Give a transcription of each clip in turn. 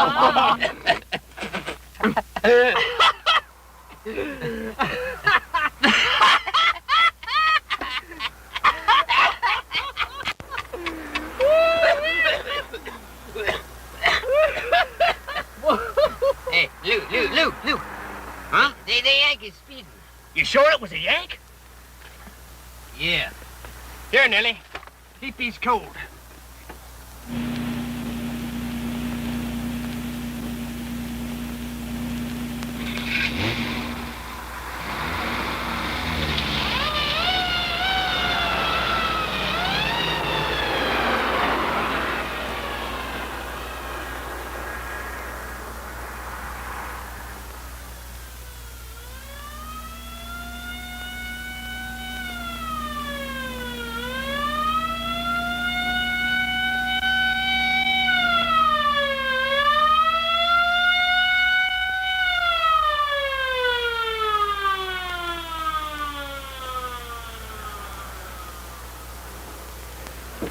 Hey, Lou. Huh? The Yank is speeding. You sure it was a Yank? Yeah. Here, Nellie. Keep these cold.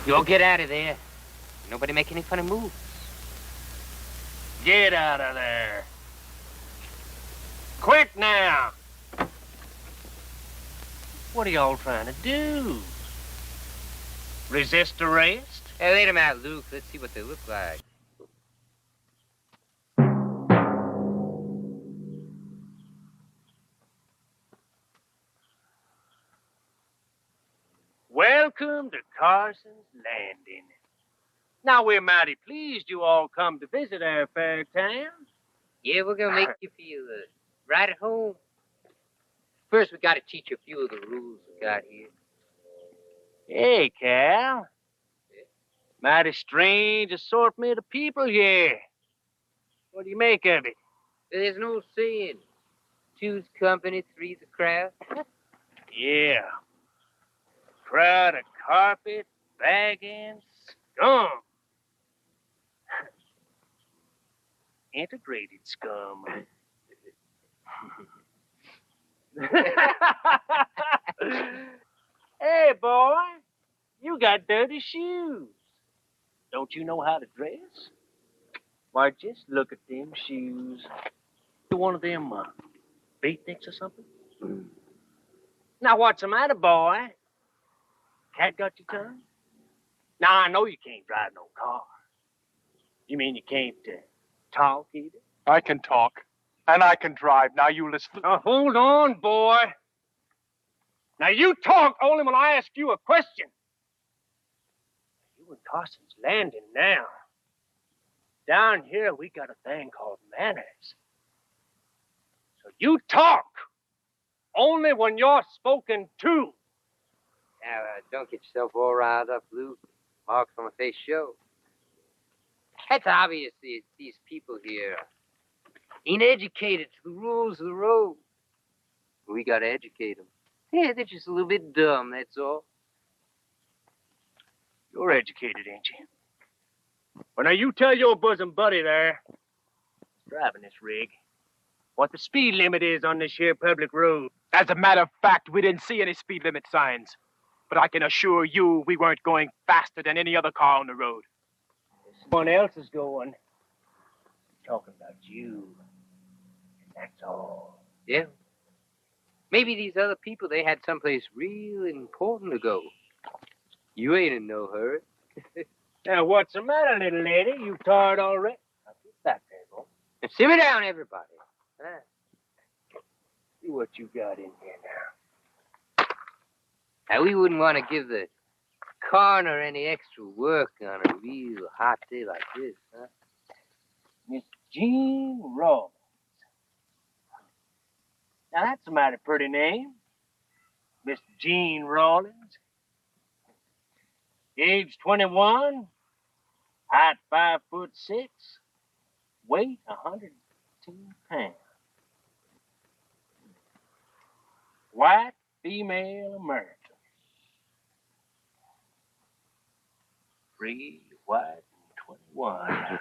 You all get out of there. Nobody make any funny moves. Get out of there. Quick now. What are y'all trying to do? Resist arrest? Hey, let them out, Luke. Let's see what they look like. Welcome to Carson's Landing. Now, we're mighty pleased you all come to visit our fair town. Yeah, we're gonna make you feel right at home. First, we gotta teach you a few of the rules we got here. Hey, Cal. Mighty strange assortment of people here. What do you make of it? There's no saying. Two's company, three's a crowd. Yeah. Crowd of carpet, bagging, scum. Integrated scum. Hey, boy, you got dirty shoes. Don't you know how to dress? Why, just look at them shoes. You one of them beatniks or something? Now, what's the matter, boy? Cat got your tongue? Now, I know you can't drive no car. You mean you can't talk either? I can talk, and I can drive. Now you listen. Now, hold on, boy. Now, you talk only when I ask you a question. You in Carson's Landing now. Down here, we got a thing called manners. So you talk only when you're spoken to. Now, don't get yourself all riled up, Luke. Marks on the face show. That's obvious these people here ain't educated to the rules of the road. We gotta educate them. Yeah, they're just a little bit dumb, that's all. You're educated, ain't you? Well, now you tell your bosom buddy there, driving this rig, what the speed limit is on this here public road. As a matter of fact, we didn't see any speed limit signs. But I can assure you we weren't going faster than any other car on the road. Someone else is going. Talking about you. And that's all. Yeah. Maybe these other people, they had someplace real important to go. You ain't in no hurry. Now, what's the matter, little lady? You tired already? Now, get back there, boy. And simmer down, everybody. See what you got in here now. Now, we wouldn't want to give the coroner any extra work on a real hot day like this, huh? Miss Jean Rawlins. Now, that's a mighty pretty name. Miss Jean Rawlins. Age 21. Height 5'6". Weight 110 pounds. White female American. Free, white, and 21.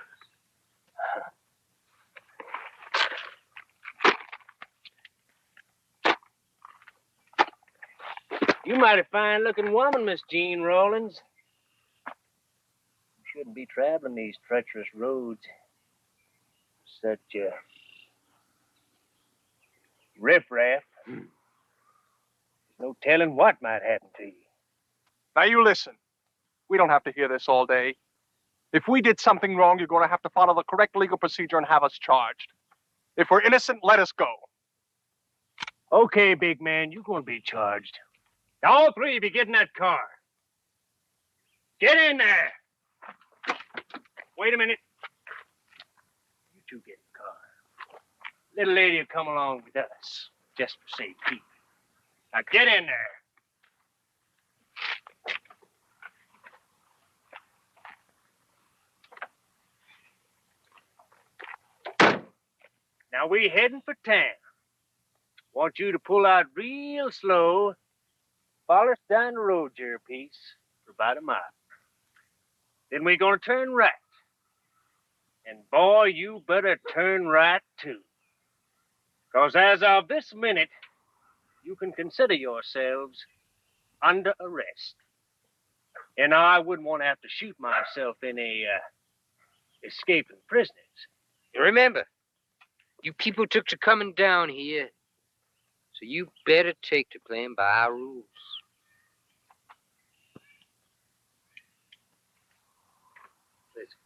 You mighty fine-looking woman, Miss Jean Rawlins. You shouldn't be traveling these treacherous roads. Such a riffraff. There's no telling what might happen to you. Now you listen. We don't have to hear this all day. If we did something wrong, you're going to have to follow the correct legal procedure and have us charged. If we're innocent, let us go. Okay, big man, you're going to be charged. Now, all three of you get in that car. Get in there. Wait a minute. You two get in the car. Little lady will come along with us, just for safekeeping. Now, get in there. Now, we heading for town. Want you to pull out real slow. Follow us down the road here a piece for about a mile. Then we're going to turn right. And, boy, you better turn right, too. Because as of this minute, you can consider yourselves under arrest. And I wouldn't want to have to shoot myself in escaping prisoners. You remember, you people took to coming down here, so you better take to playing by our rules. Listen.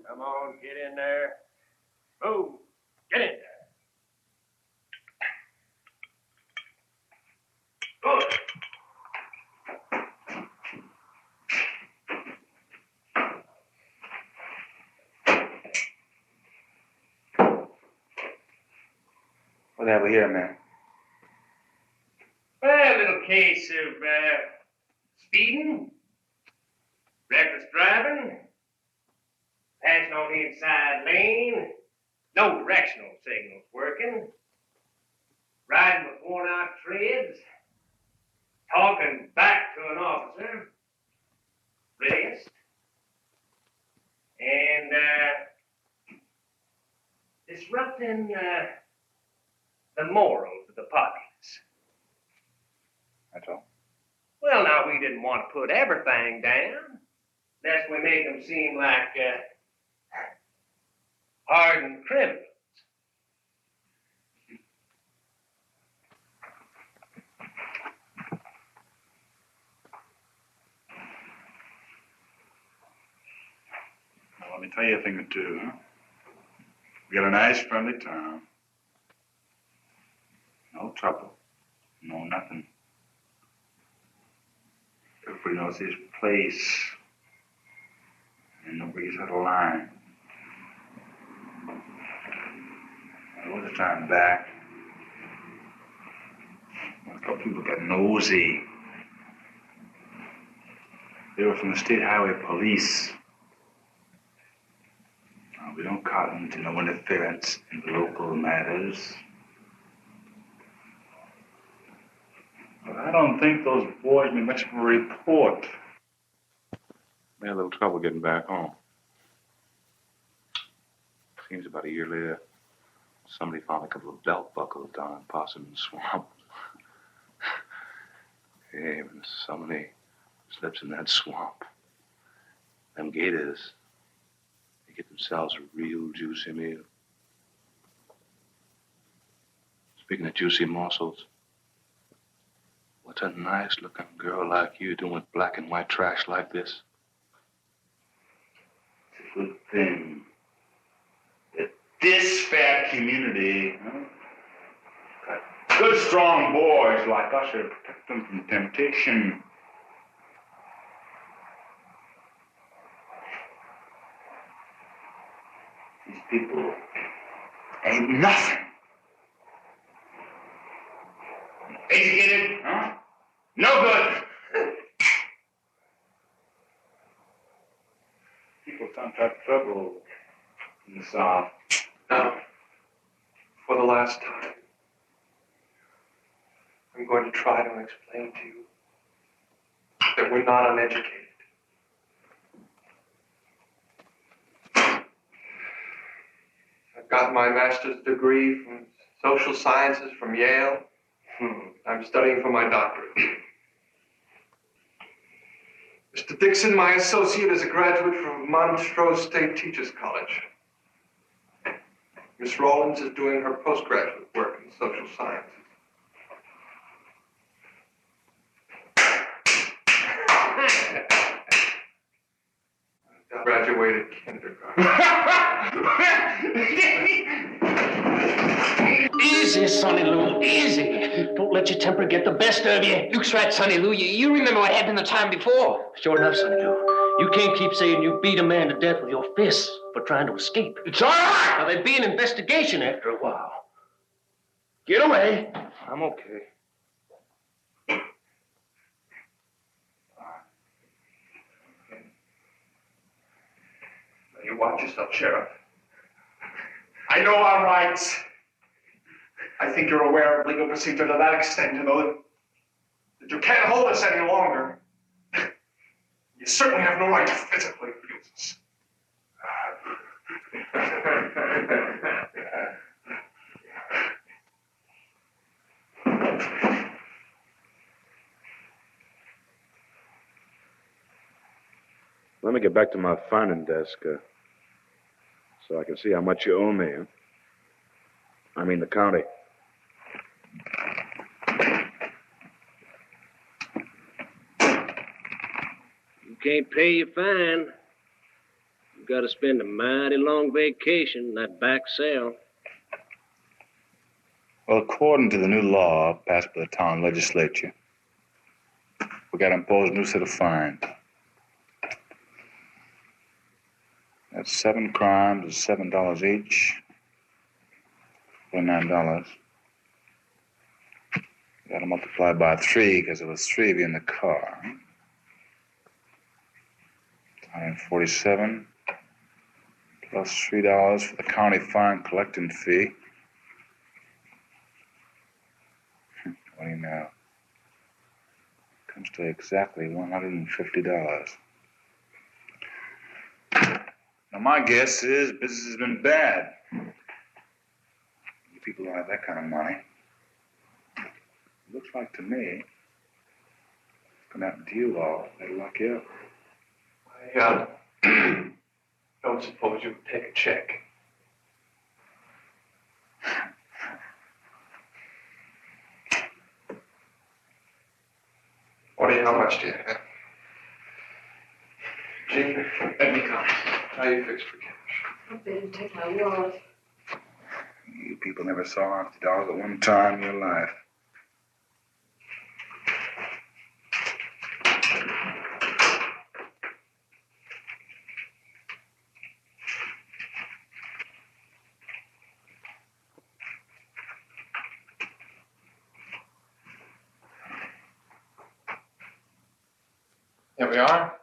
Come on, get in there. Oh, get in there. Good. What have we here, man? Well, a little case of speeding, reckless driving, passing on the inside lane, no directional signals working, riding with worn out treads, talking back to an officer, rest, and disrupting the morals of the populace. That's all. Well, now, we didn't want to put everything down, lest we make them seem like hardened criminals. Well, let me tell you a thing or two, huh? We got a nice, friendly town. No trouble. No nothing. Everybody knows this place. And nobody's out of line. There was a time back. A couple people got nosy. They were from the State Highway Police. Now, we don't cotton to no interference in local matters. But I don't think those boys made much of a report. We had a little trouble getting back home. Seems about a year later, somebody found a couple of belt buckles down in Possum Swamp. Hey, when somebody slips in that swamp, Them gators, they get themselves a real juicy meal. Speaking of juicy morsels, what's a nice-looking girl like you doing with black and white trash like this? It's a good thing that this fat community, got good, strong boys like us to protect them from temptation. These people ain't nothing. Educated, huh? No good. People don't have trouble in the South. Now, for the last time, I'm going to try to explain to you that we're not uneducated. I've got my master's degree from social sciences from Yale. I'm studying for my doctorate. Mr. Dixon, my associate, is a graduate from Montrose State Teachers College. Miss Rawlins is doing her postgraduate work in social sciences. I graduated kindergarten. Easy, Sonny Lou, easy. Don't let your temper get the best of you. Luke's right, Sonny Lou. You remember what happened the time before. Sure enough, Sonny Lou. You can't keep saying you beat a man to death with your fists for trying to escape. It's all right. Now, there'd be an investigation after a while. Get away. I'm okay. You watch yourself, Sheriff. I know our rights. I think you're aware of legal procedure to that extent, you know, that you can't hold us any longer. You certainly have no right to physically abuse us. Let me get back to my finding desk, so I can see how much you owe me. Huh? I mean the county. You can't pay your fine. You gotta spend a mighty long vacation in that back cell. Well, according to the new law passed by the town legislature, we got to impose a new set of fines. That's 7 crimes is $7 each. $49. You got to multiply by 3 because there was 3 of you in the car. 147 plus $3 for the county fine collecting fee. What do you know? Comes to exactly $150. Now, my guess is business has been bad. You people don't have that kind of money. It looks like to me, it's going to happen to you all. That'll lock you up. I don't suppose you would take a check. How much do you have? Gene, let me come. How you fixed for cash? They didn't take my wallet. You people never saw $50 at one time in your life. Here we are.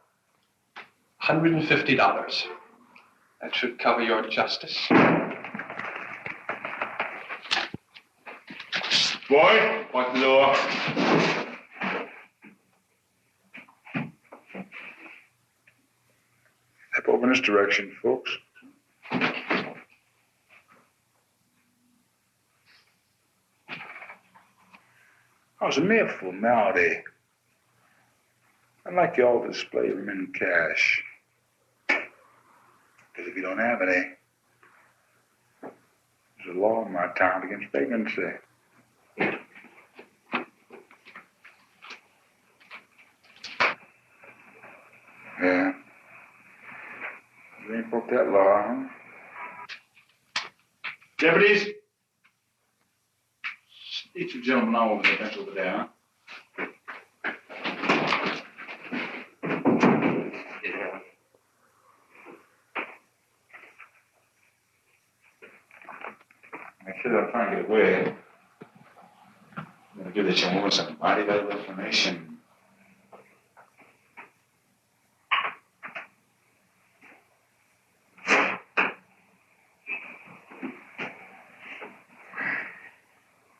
$150. That should cover your justice. Boy, what the door? Step over in this direction, folks. How's a mere formality? I'd like you all to display your in cash. Because if you don't have any, there's a law in my town against vagrancy. Yeah. You ain't broke that law, huh? Deputies? Each you gentlemen now over the bench over there, huh? Yeah. I said I'm trying to get away. I'm gonna give this young woman some mighty valuable information.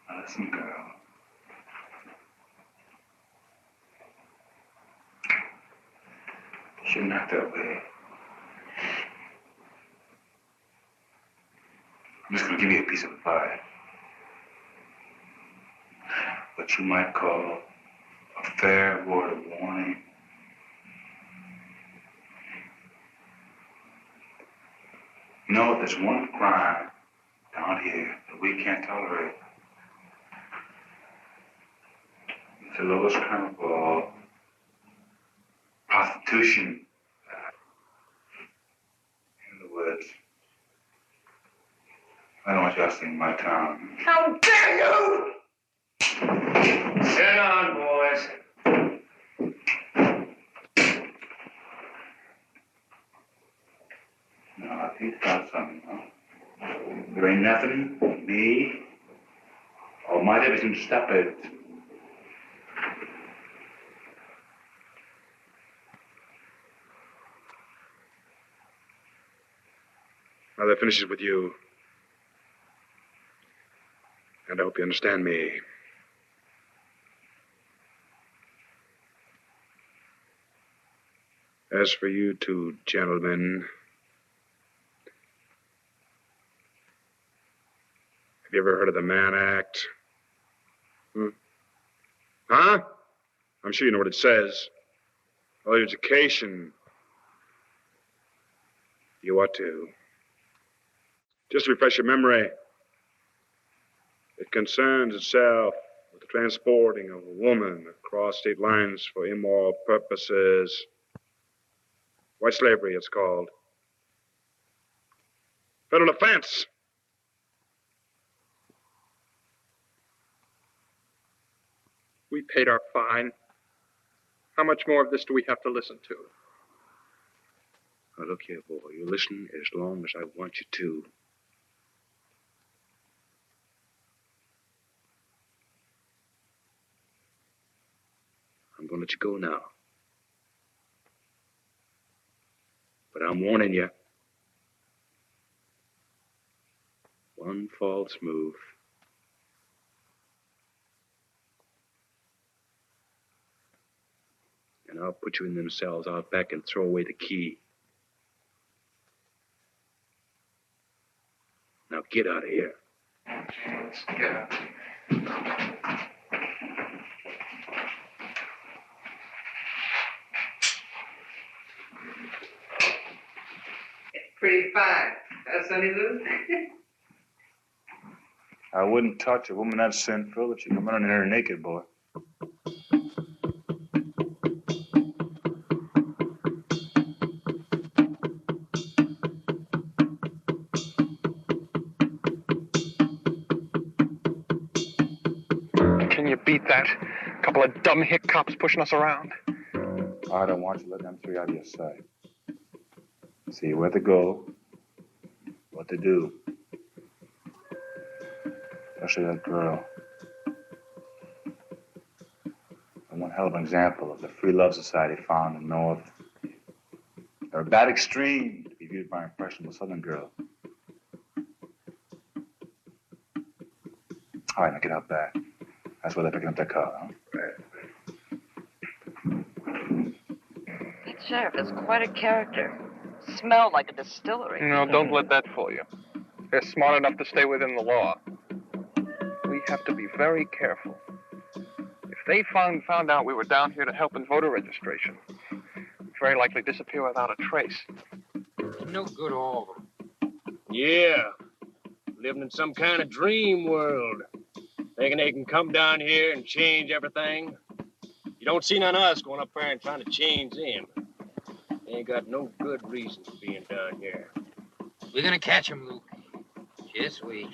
Now listen, girl. Shouldn't act that way. I'm just gonna give you a piece of advice. What you might call a fair word of warning. You know, there's one crime down here that we can't tolerate. It's the lowest crime of all. Prostitution. In other words, I don't want you seeing my town. How dare you! Sit down, boys. No, I think about something, huh? There ain't nothing, me, or my division to stop it. Now that finishes with you. And I hope you understand me. As for you two gentlemen, have you ever heard of the Mann Act? Huh? I'm sure you know what it says. Well, education. You ought to. Just to refresh your memory, it concerns itself with the transporting of a woman across state lines for immoral purposes. White slavery, it's called. Federal offense. We paid our fine. How much more of this do we have to listen to? Now, look here, boy. You listen as long as I want you to. I'm going to let you go now. But I'm warning you. One false move. And I'll put you in them cells out back and throw away the key. Now get out of here. Let's get out. Pretty fine. Sonny Lou? I wouldn't touch a woman that sinful if she come running in here naked, boy. Can you beat that? A couple of dumb hick cops pushing us around. I don't want you to let them three out of your sight. See where to go, what to do. Especially that girl. And one hell of an example of the free love society found in the North. They're a bad extreme to be viewed by impressionable Southern girl. All right, now get out back. That's where they're picking up their car, huh? That sheriff is quite a character. Smelled like a distillery. No, don't let that fool you. They're smart enough to stay within the law. We have to be very careful. If they found out we were down here to help in voter registration, we'd very likely disappear without a trace. ain't no good, all of them. Yeah. Living in some kind of dream world. Thinking they can come down here and change everything. You don't see none of us going up there and trying to change them. They ain't got no good reason for being down here. We're gonna catch him, Luke. Just wait.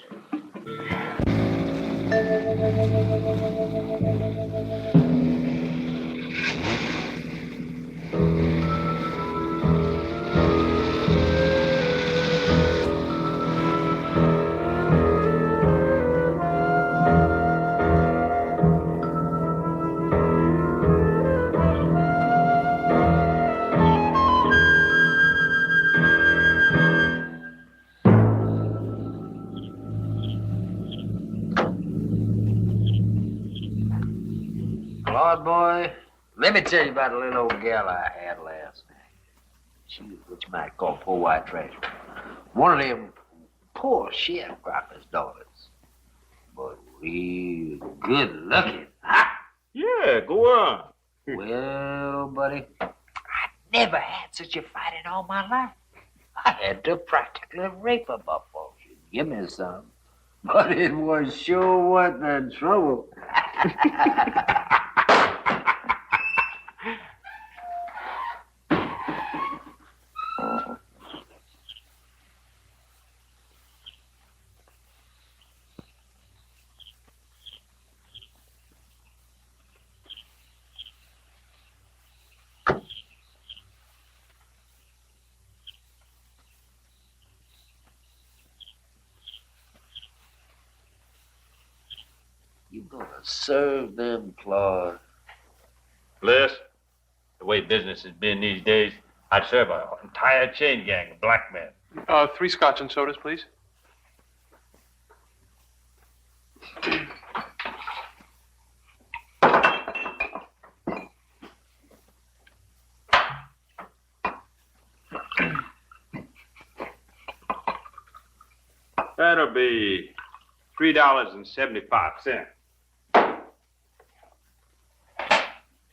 Lord, boy, let me tell you about a little old gal I had last night. She was what you might call poor white trash. One of them poor sharecropper's daughters. But real good looking. Ha! Yeah, go on. Well, buddy, I never had such a fight in all my life. I had to practically rape her before she'd give me some. But it was sure worth the trouble. You gonna serve them, Claude? Les, the way business has been these days, I'd serve an entire chain gang of black men. 3 scotch and sodas, please. That'll be $3.75.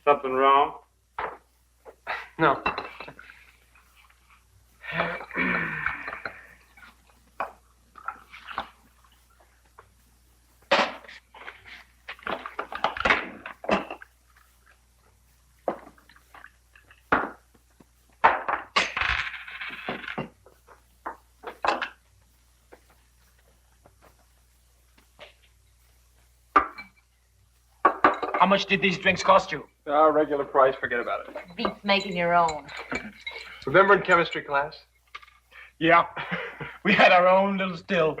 Something wrong? No. How much did these drinks cost you? Our regular price, forget about it. Beats making your own. Remember in chemistry class? Yeah. We had our own little still.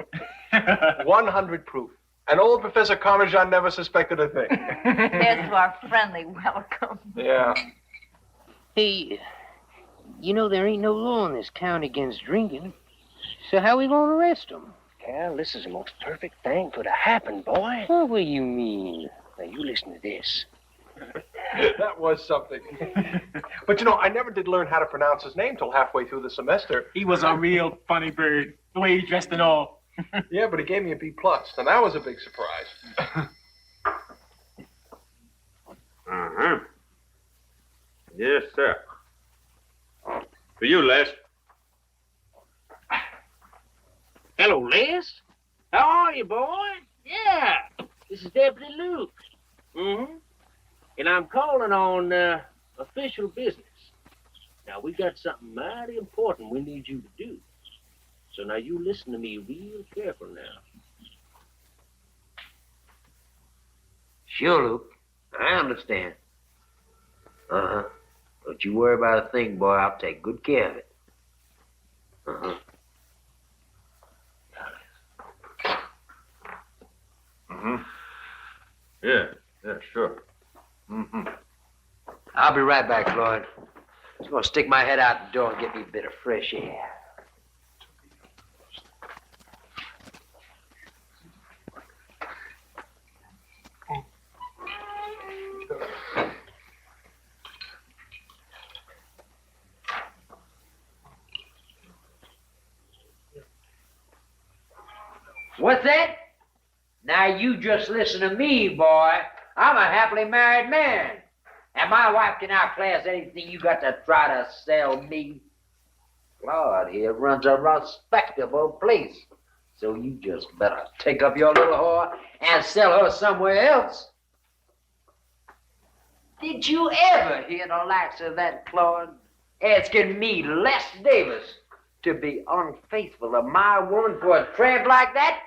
100 proof. And old Professor Carnajan never suspected a thing. Here's to our friendly welcome. Yeah. Hey, you know there ain't no law in this county against drinking. So how we gonna arrest them? Cal, this is the most perfect thing could have happened, boy. What do you mean? Now, you listen to this. That was something. But you know, I never did learn how to pronounce his name till halfway through the semester. He was a real funny bird, the way he dressed and all. Yeah, but he gave me a B+, and that was a big surprise. Uh-huh. Yes, sir. For you, Les. Hello, Les. How are you, boy? Yeah. This is Deputy Luke. Mm-hmm. And I'm calling on official business. Now, we got something mighty important we need you to do. So now you listen to me real careful now. Sure, Luke. I understand. Uh-huh. Don't you worry about a thing, boy. I'll take good care of it. Uh-huh. Mm-hmm. Yeah, sure. Mm-hmm. I'll be right back, Floyd. Just gonna stick my head out the door and get me a bit of fresh air. What's that? Now you just listen to me, boy. I'm a happily married man. And my wife can outclass anything you got to try to sell me. Claude here runs a respectable place. So you just better take up your little whore and sell her somewhere else. Did you ever hear the likes of that, Claude? Asking me, Les Davis, to be unfaithful to my woman for a tramp like that?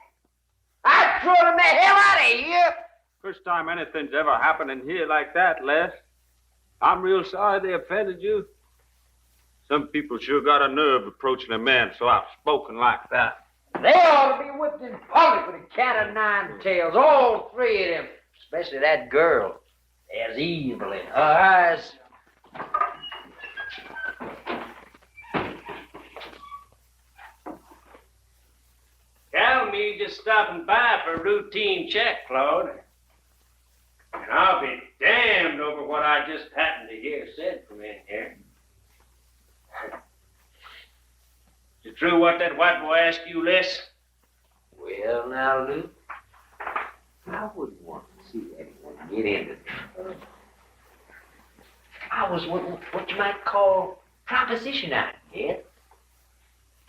I'd throw him the hell out of here! First time anything's ever happened in here like that, Les. I'm real sorry they offended you. Some people sure got a nerve approaching a man so outspoken like that. They ought to be whipped in public with a cat of nine tails, all three of them. Especially that girl. There's evil in her eyes. Tell me just stopping by for a routine check, Claude. And I'll be damned over what I just happened to hear said from in here. Is it true what that white boy asked you, Les? Well, now, Luke, I wouldn't want to see anyone get into trouble. I was what you might call proposition out here.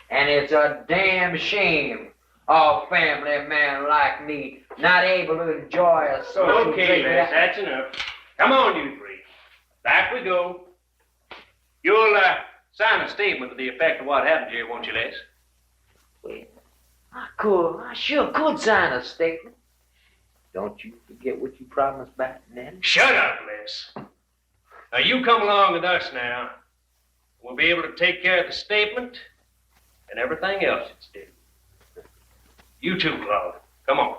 And it's a damn shame a family man like me not able to enjoy a social Okay, Les, that's enough. Come on, you three. Back we go. You'll sign a statement to the effect of what happened here, won't you, Les? Well, I sure could sign a statement. Don't you forget what you promised back then. Shut up, Les. Now, you come along with us now. We'll be able to take care of the statement and everything else it's due. You too, Claude. Come on.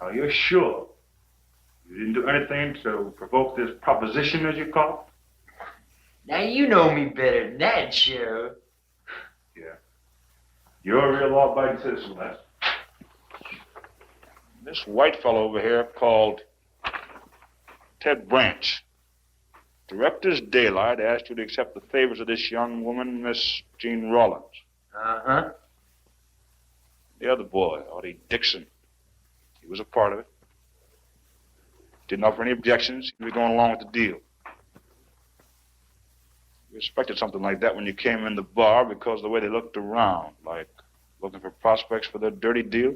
Are you sure you didn't do anything to provoke this proposition, as you call it? Now, you know me better than that, Sheriff. Yeah. You're a real law-abiding citizen, Les. This white fellow over here called Ted Branch. Director's Daylight asked you to accept the favors of this young woman, Miss Jean Rollins. Uh-huh. The other boy, Artie Dixon, he was a part of it. Didn't offer any objections. He was going along with the deal. You expected something like that when you came in the bar because of the way they looked around, like looking for prospects for their dirty deal?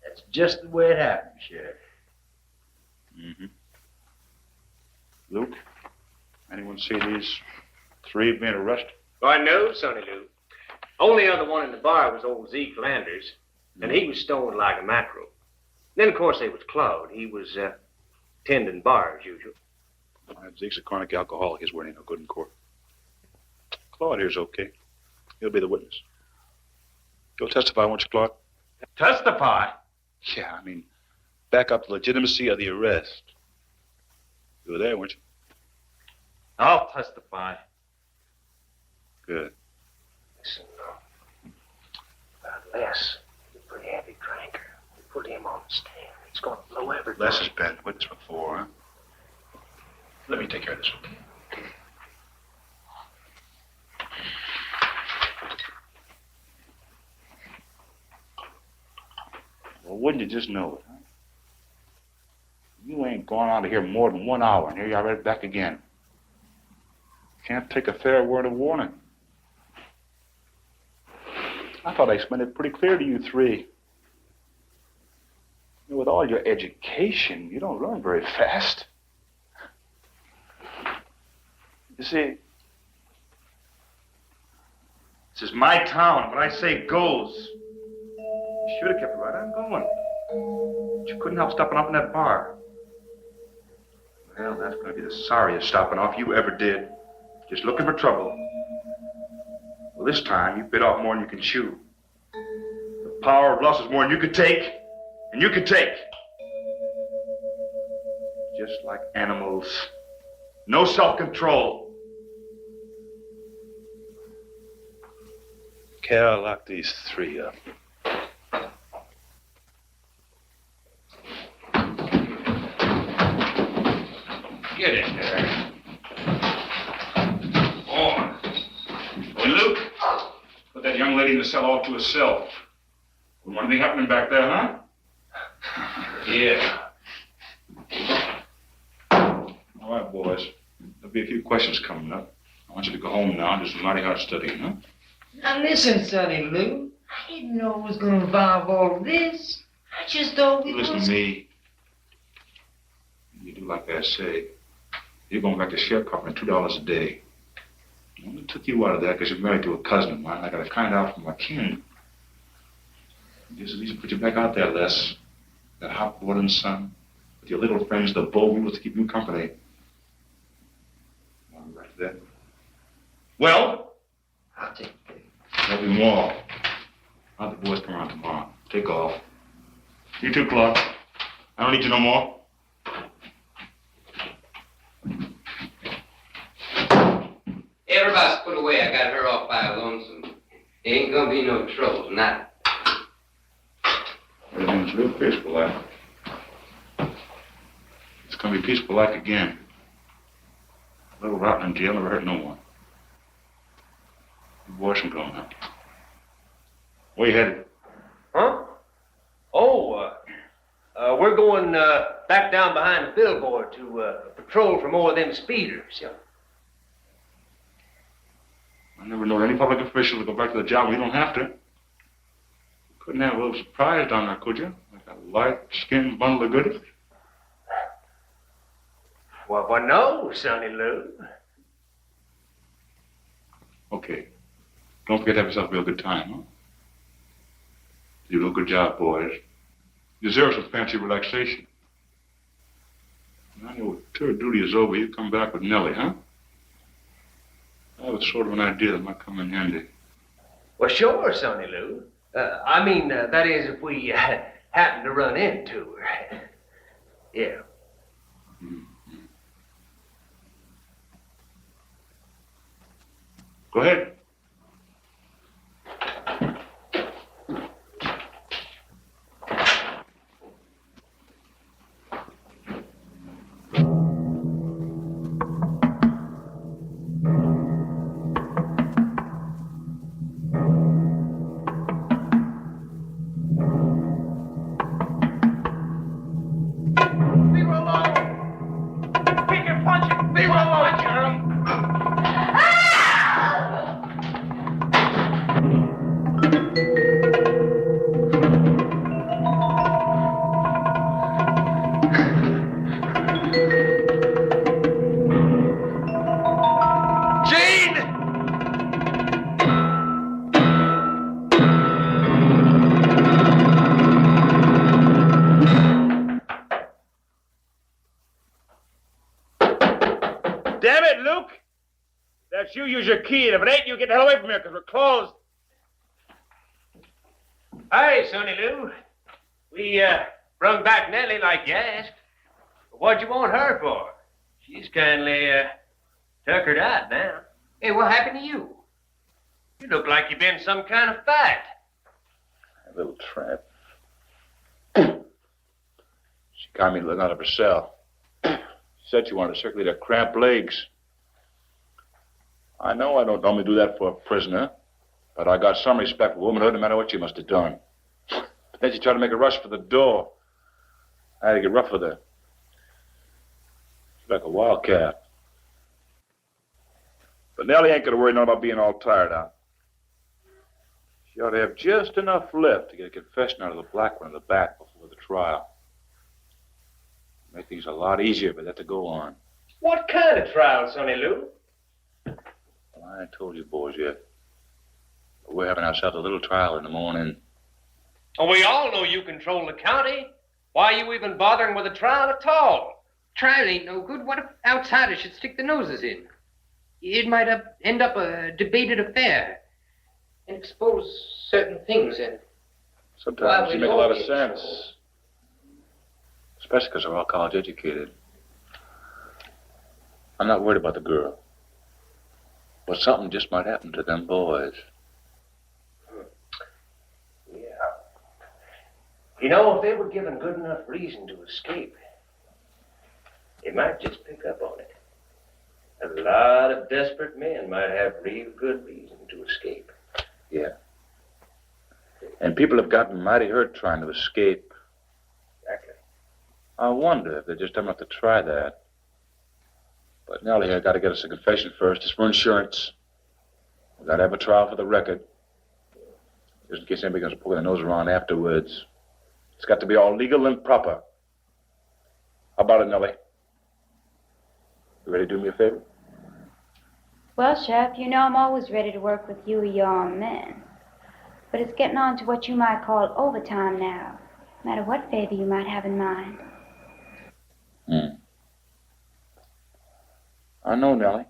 That's just the way it happened, Sheriff. Mm-hmm. Luke, anyone see these three being arrested? Why, no, Sonny Lou. Only other one in the bar was old Zeke Landers, and he was stoned like a mackerel. Then, of course, there was Claude. He was tending bar as usual. Zeke's a chronic alcoholic. His word ain't no good in court. Claude here's okay. He'll be the witness. You'll testify, won't you, Claude? Testify? Yeah, I mean, back up the legitimacy of the arrest. You were there, weren't you? I'll testify. Good. Listen, Les, he's a pretty heavy drinker. We put him on the stand. He's going to blow everything. Les has been witness before, huh? Let me take care of this one. Well, wouldn't you just know it, huh? You ain't gone out of here more than 1 hour, and here you are right back again. Can't take a fair word of warning. I thought I explained it pretty clear to you three. You know, with all your education, you don't learn very fast. You see, this is my town. What I say goes. You should have kept right on going. But you couldn't help stopping off in that bar. Well, that's going to be the sorriest stopping off you ever did. Just looking for trouble. Well, this time, you bit off more than you can chew. The power of loss is more than you could take, and you could take. Just like animals. No self-control. Cal, lock these three up. Get in there. On. Hey, Luke, put that young lady in the cell all to herself. Wouldn't want anything happening back there, huh? Yeah. All right, boys. There'll be a few questions coming up. I want you to go home now and do some mighty hard studying, huh? Now listen, Sonny Lou. I didn't know it was going to involve all of this. I just thought we Listen to me. You do like I say. You're going back to sharecropping $2 a day. I only took you out of that because you're married to a cousin of mine. I got a kind out from my kin. Just at least put you back out there, Les. That hot boiling sun. With your little friends, the Bovies, to keep you company. Want to write that? Well? I'll take it. There'll be more. How'd the boys come around tomorrow? Take off. You too, Clark. I don't need you no more. Everybody's put away. I got her off by a lonesome. There ain't gonna be no trouble, not. Everything's real peaceful like. It's gonna be peaceful like again. A little rotten in jail never hurt no one. The boys can go now. Where you headed? Huh? Oh, we're going back down behind the billboard to patrol for more of them speeders. Yeah. I never know any public official to go back to the job when you don't have to. Couldn't have a little surprise down there, could you? Like a light-skinned bundle of goodies? Well, no, Sonny Lou. Okay. Don't forget to have yourself a real good time, huh? You do a good job, boys. You deserve some fancy relaxation. Now your tour of duty is over. You come back with Nellie, huh? I have sort of an idea that might come in handy. Well, sure, Sonny Lou. I mean, that is, if we happen to run into her. Yeah. Mm-hmm. Go ahead. Damn it, Luke! That's you, use your key, and if it ain't, you get the hell away from here, because we're closed. Hi, Sonny Lou. We brung back Nellie like you asked. But what'd you want her for? She's kindly tuckered out now. Hey, what happened to you? You look like you've been in some kind of fight. That little tramp. She got me to look out of her cell. She said she wanted to circulate her cramped legs. I know I don't normally do that for a prisoner, but I got some respect for womanhood no matter what she must have done. But then she tried to make a rush for the door. I had to get rough with her. She's like a wildcat. But Nellie ain't gonna worry none about being all tired out. She ought to have just enough left to get a confession out of the black one in the back before the trial. Make things a lot easier for that to go on. What kind of trial, Sonny Lou? Well, I ain't told you boys yet. But we're having ourselves a little trial in the morning. Oh, we all know you control the county. Why are you even bothering with a trial at all? Trial ain't no good. What if outsiders should stick their noses in? It might end up a debated affair and expose certain things. And sometimes you make a lot of sense. Especially because they're all college educated. I'm not worried about the girl. But something just might happen to them boys. Yeah. You know, if they were given good enough reason to escape, they might just pick up on it. A lot of desperate men might have real good reason to escape. Yeah. And people have gotten mighty hurt trying to escape. Exactly. I wonder if they're just dumb enough to try that. But Nellie here got to get us a confession first, just for insurance. We got to have a trial for the record. Just in case anybody comes poking their nose around afterwards. It's got to be all legal and proper. How about it, Nellie? You ready to do me a favor? Well, Sheriff, you know I'm always ready to work with you or your men. But it's getting on to what you might call overtime now, no matter what favor you might have in mind. I know, Nellie.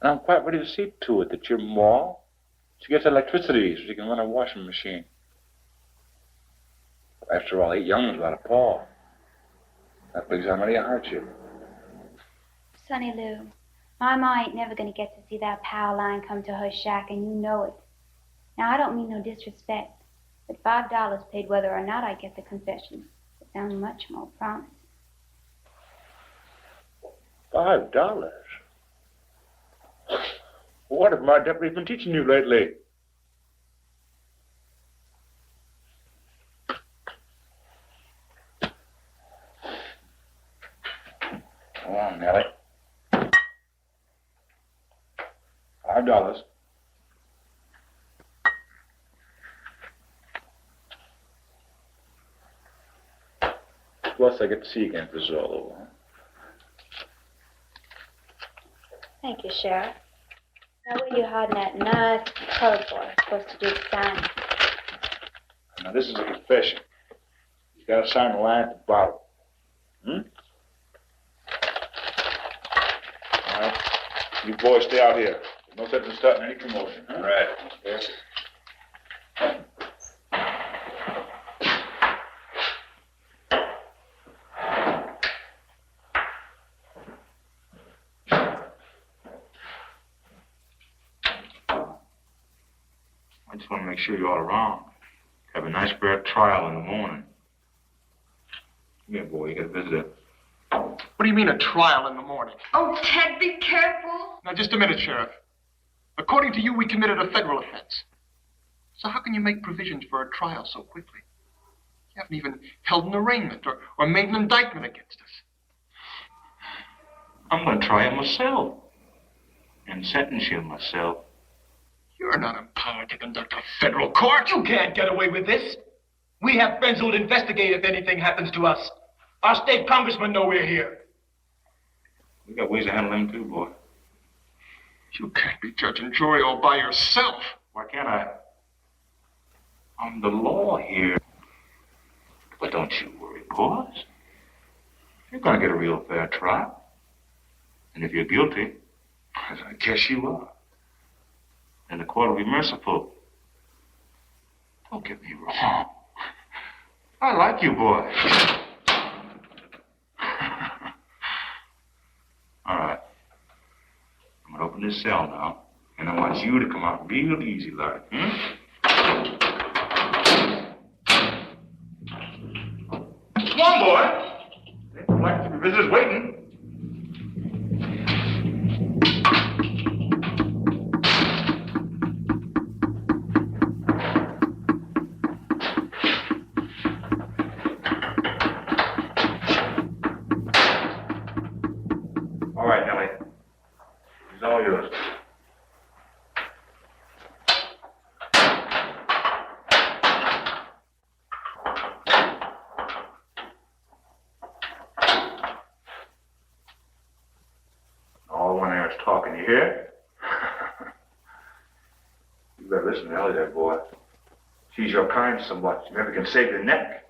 And I'm quite ready to see to it that your Ma, she gets electricity so she can run a washing machine. After all, 8 young'uns without a paw. That brings on many a hardship. Sonny Lou, my Ma ain't never gonna get to see that power line come to her shack, and you know it. Now, I don't mean no disrespect, but $5 paid whether or not I get the confession would sound much more promising. $5? What have my deputy been teaching you lately? Come on, Nellie. $5. Plus, I get to see you again if this is all over. Thank you, Sheriff. Now, where you hiding that nice colored boy supposed to do the signing? Now, this is a confession. You got to sign the line at the bottom. All right. You boys stay out here. No sense in starting any commotion, huh? Right. Yes. I just want to make sure you're all around. Have a nice fair trial in the morning. Come here, boy. You got a visitor. What do you mean, a trial in the morning? Oh, Ted, be careful. Now, just a minute, Sheriff. According to you, we committed a federal offense. So how can you make provisions for a trial so quickly? You haven't even held an arraignment or made an indictment against us. I'm going to try him myself and sentence him myself. You're not empowered to conduct a federal court. You can't get away with this. We have friends who'll investigate if anything happens to us. Our state congressmen know we're here. We got ways to handle them too, boy. You can't be judge and jury all by yourself. Why can't I? I'm the law here. But don't you worry, boys. You're going to get a real fair trial. And if you're guilty, as I guess you are, then the court will be merciful. Don't get me wrong. I like you, boy. All right. I'm going to open this cell now, and I want you to come out real easy, like. Come on, boy. There's like your visitors waiting. All right, Nellie. It's all yours. All one there is talking, you hear? You better listen to Ellie there, boy. She's your kind so much, you never can save your neck.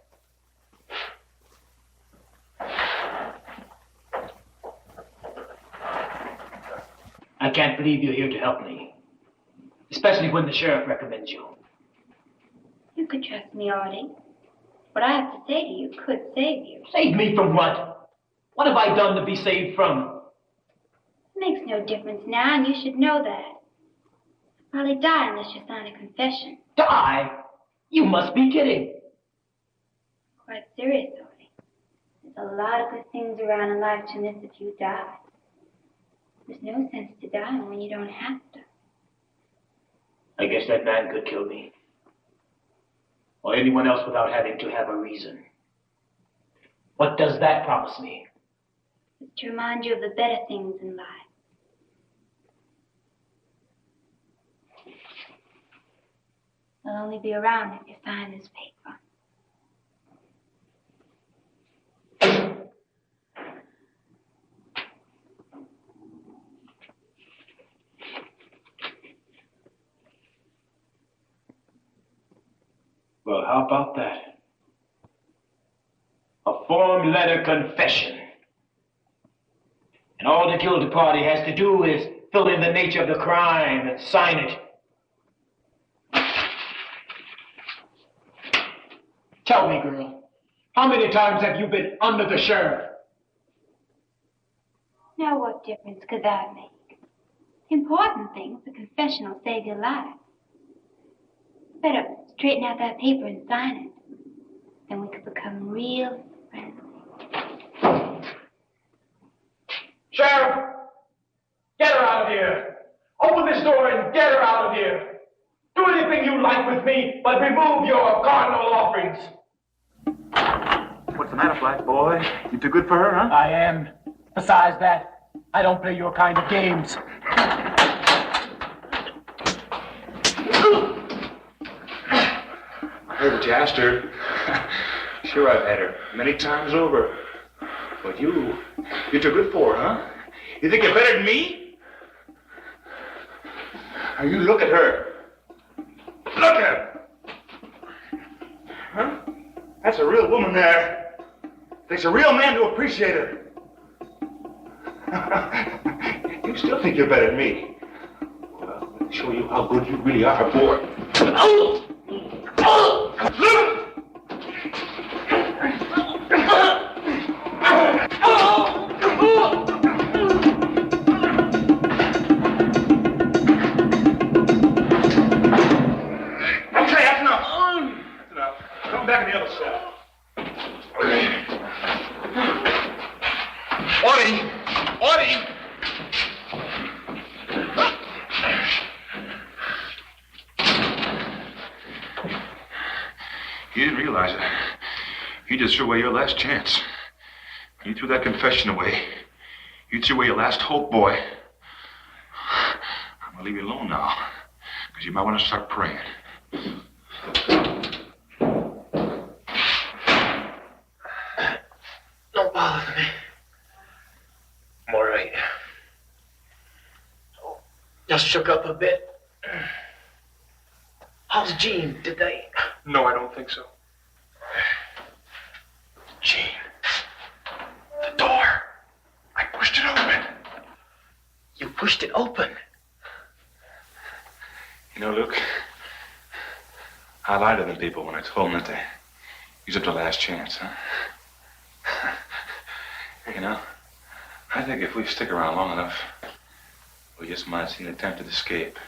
I can't believe you're here to help me. Especially when the sheriff recommends you. You could trust me, Artie. What I have to say to you could save you. Save me from what? What have I done to be saved from? It makes no difference now, and you should know that. I'll probably die unless you sign a confession. Die? You must be kidding. Quite serious, Artie. There's a lot of good things around in life to miss if you die. There's no sense to dying when you don't have to. I guess that man could kill me. Or anyone else without having to have a reason. What does that promise me? It's to remind you of the better things in life. They'll only be around if you sign this paper. Well, how about that? A form letter confession. And all the guilty party has to do is fill in the nature of the crime and sign it. Tell me, girl, how many times have you been under the sheriff? Now, what difference could that make? The important thing is the confession will save your life. Better straighten out that paper and sign it. Then we could become real friends. Sheriff, get her out of here. Open this door and get her out of here. Do anything you like with me, but remove your carnal offerings. What's the matter, black boy? You too good for her, huh? I am. Besides that, I don't play your kind of games. I heard what you asked her. Sure, I've had her many times over. But you're too good for her, huh? You think you're better than me? Now you look at her. Look at her. Huh? That's a real woman there. Takes a real man to appreciate her. You still think you're better than me. Well, let me show you how good you really are, boy. Oh! Oh! Okay, that's enough. That's enough. Come back in the other cell. Audie! You didn't realize it. You just threw away your last chance. You threw that confession away. You threw away your last hope, boy. I'm gonna leave you alone now, because you might want to start praying. Don't bother me. I'm all right. Just shook up a bit. How's Jean today? No, I don't think so. Jean. The door. I pushed it open. You pushed it open. You know, Luke, I lie to them people when I told them that they use up their last chance, huh? You know, I think if we stick around long enough, we just might see an attempted escape.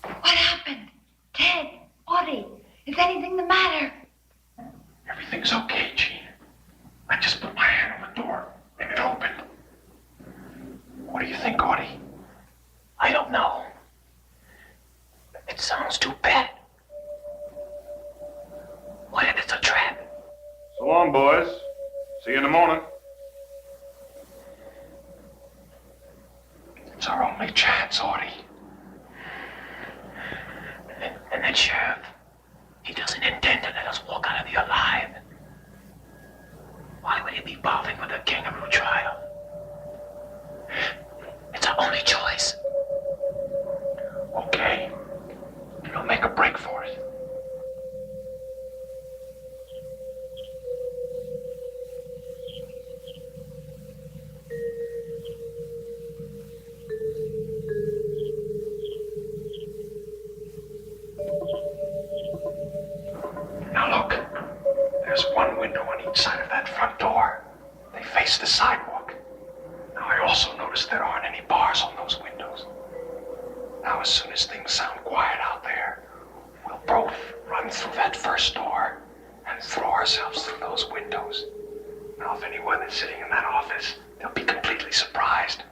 What happened? Ted, Audie, is anything the matter? Everything's okay, Jean. I just put my hand on the door and it opened. What do you think, Audie? I don't know. It sounds too bad. What if it's a trap? So long, boys. See you in the morning. It's our only chance, Audie. And that sheriff, he doesn't intend to let us walk out of here alive. Why would he be bothering with a kangaroo trial? It's our only choice. Okay. We'll make a break for it. Now look, there's one window on each side of that front door. They face the sidewalk. Now I also noticed there aren't any bars on those windows. Now as soon as things sound quiet out there, we'll both run through that first door and throw ourselves through those windows. Now if anyone is sitting in that office, they'll be completely surprised.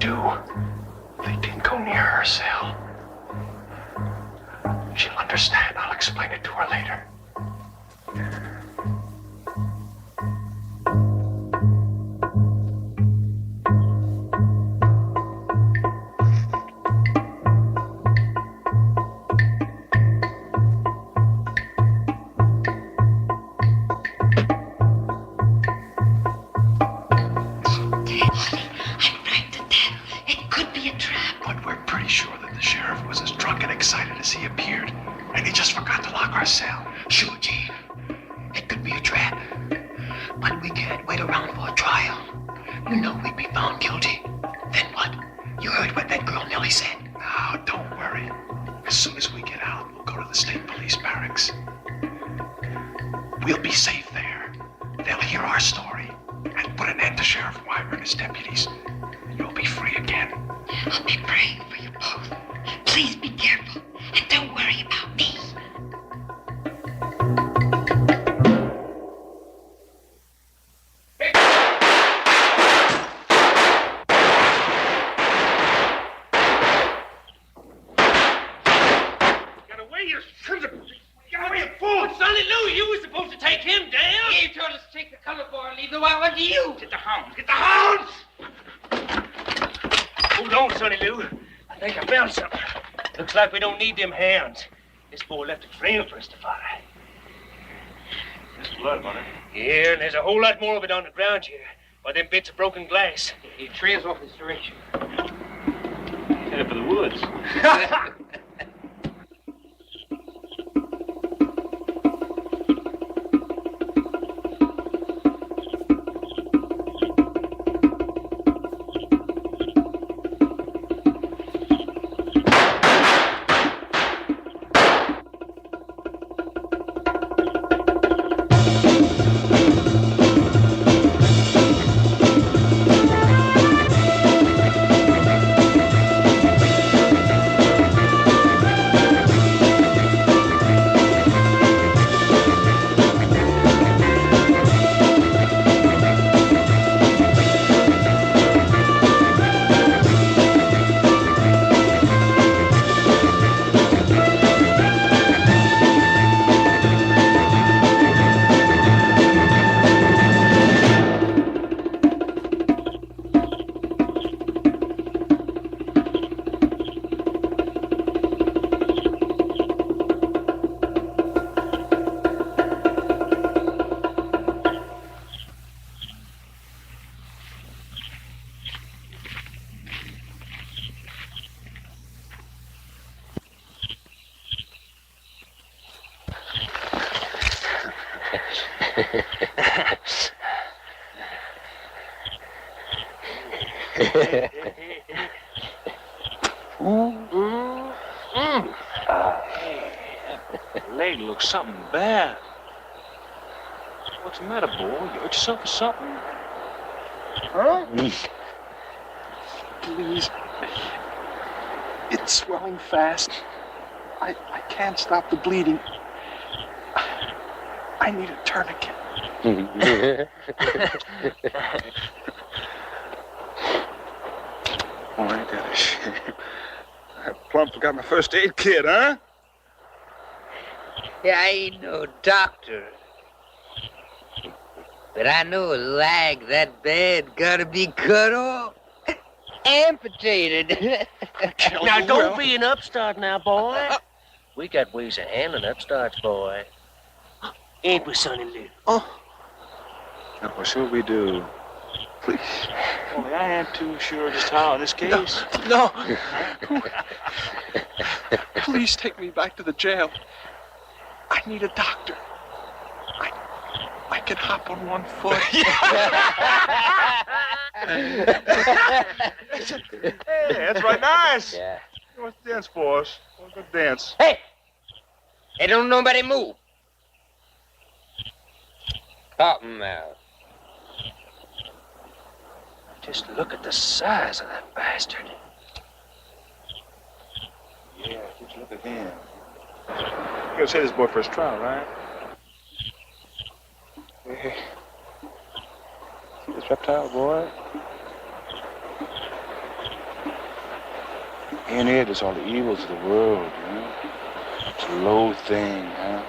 do, they didn't go near her cell. She'll understand. I'll explain it to her later. We'll be safe there. They'll hear our story and put an end to Sheriff Weimer and his deputies. You'll be free again. I'll be praying for you both. Please be careful and don't worry about me. Get away, you sons of... Get away, you fool! Sonny Lou, you were supposed to take him down. You told us to take the color boy and leave the white one to you. Get the hounds! Get the hounds! Hold on, Sonny Lou. I think I found something. Looks like we don't need them hands. This boy left a trail for us to follow. There's blood on it. Yeah, and there's a whole lot more of it on the ground here. By them bits of broken glass. He trails off this direction. Headed for the woods. Leg looks something bad. What's the matter, boy? You hurt yourself or something? Huh? Please. It's swelling fast. I can't stop the bleeding. I need a tourniquet. Oh, ain't that a shame? I plumb forgot my first aid kit, huh? Yeah, I ain't no doctor. But I know a leg that bad gotta be cut off. Amputated. Now, don't be an upstart now, boy. We got ways of handling upstarts, boy. Ain't we, Sonny Lou? Oh. Now, what should we do? Please. Only I ain't too sure just how in this case. No. Please take me back to the jail. I need a doctor. I can hop on one foot. Hey, that's right, nice. Yeah. What's the dance for us? What's the dance? Hey! Hey, don't nobody move. Cottonmouth. Just look at the size of that bastard. Yeah, just look at him. You're gonna say this boy first trial, right? Hey. See this reptile, boy? In it is all the evils of the world, you know? It's a low thing, huh?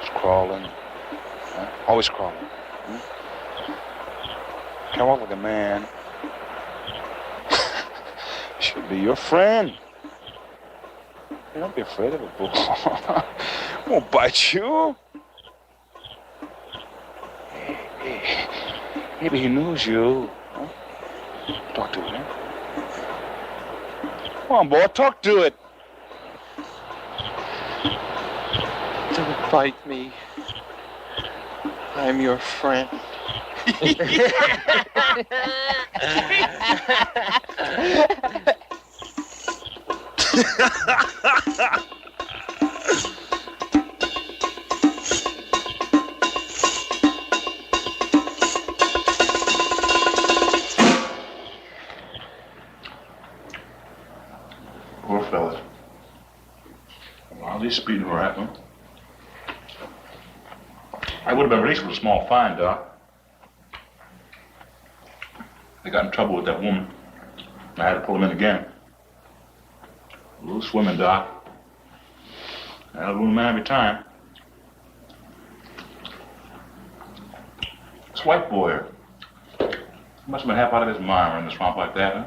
It's crawling, huh? Always crawling. Come up like a man. Should be your friend. Hey, don't be afraid of a bull. Won't bite you. Hey, maybe he knows you. Huh? Talk to it, huh? Come on, boy, talk to it. Don't bite me. I'm your friend. Poor fellas. Well, these speeding right, huh? I would have been released with a small fine, Doc. They got in trouble with that woman. I had to pull them in again. A little swimming, Doc. I had a little man every time. This white boy, he must have been half out of his mind in the swamp like that, huh?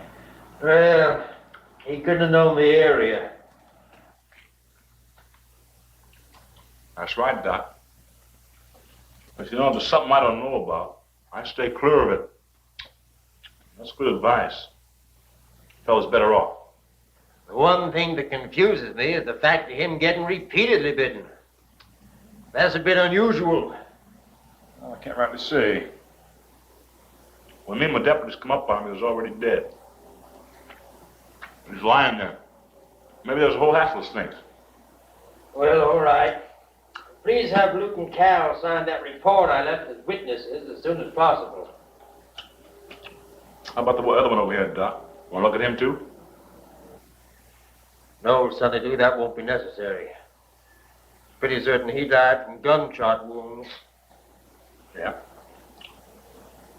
Well, he couldn't have known the area. That's right, Doc. But you know, there's something I don't know about. I stay clear of it. That's good advice. Fellow's better off. The one thing that confuses me is the fact of him getting repeatedly bitten. That's a bit unusual. Well, I can't rightly say. When me and my deputies come up on him, he was already dead. He was lying there. Maybe there was a whole hassle of snakes. Well, all right. Please have Luke and Cal sign that report I left as witnesses as soon as possible. How about the other one over here, Doc? Want to look at him, too? No, Sonny Lou, that won't be necessary. Pretty certain he died from gunshot wounds. Yeah.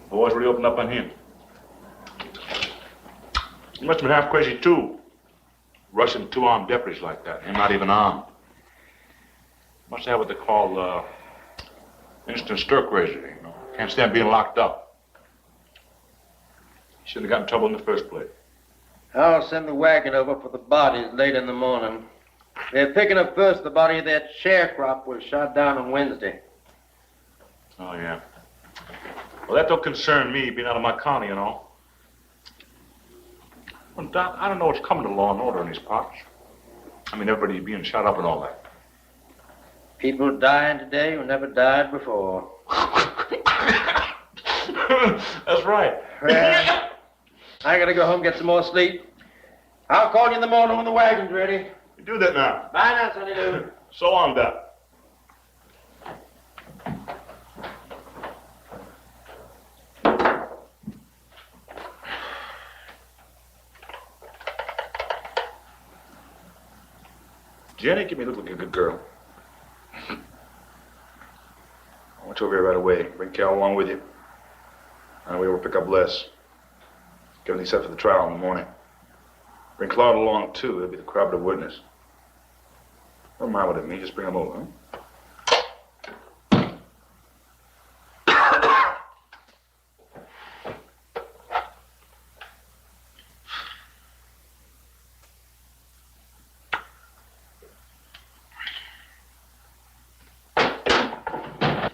The boys really opened up on him. He must have been half crazy, too. Rushing two armed deputies like that, him not even armed. Must have what they call instant stir crazy, you know. Can't stand being locked up. He shouldn't have got in trouble in the first place. I'll send the wagon over for the bodies late in the morning. They're picking up first the body of that sharecropper was shot down on Wednesday. Oh, yeah. Well, that don't concern me, being out of my county and all. Well, Doc, I don't know what's coming to law and order in these parts. I mean, everybody being shot up and all that. People dying today who never died before. That's right. Well, I gotta go home and get some more sleep. I'll call you in the morning when the wagon's ready. You do that now. Bye now, Sonny Lou. So long, Doc. Jenny, give me a look like a good girl. I want you over here right away. Bring Cal along with you. And we will pick up Les. Get everything set for the trial in the morning. Bring Claude along, too. He'll be the corroborative witness. Don't mind what it means. Just bring him over, huh?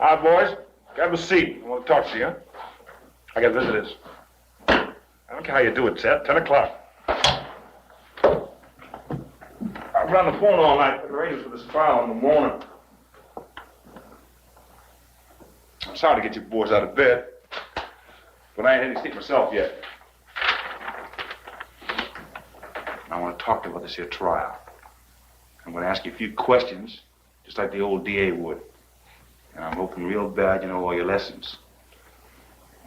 All right, boys. Grab a seat. I want to talk to you. I got visitors. I don't care how you do it, Ted. 10 o'clock. I've been on the phone all night. Arrangements for this trial in the morning. I'm sorry to get you boys out of bed, but I ain't had any sleep myself yet. I want to talk to you about this here trial. I'm going to ask you a few questions, just like the old DA would. And I'm hoping real bad you know all your lessons.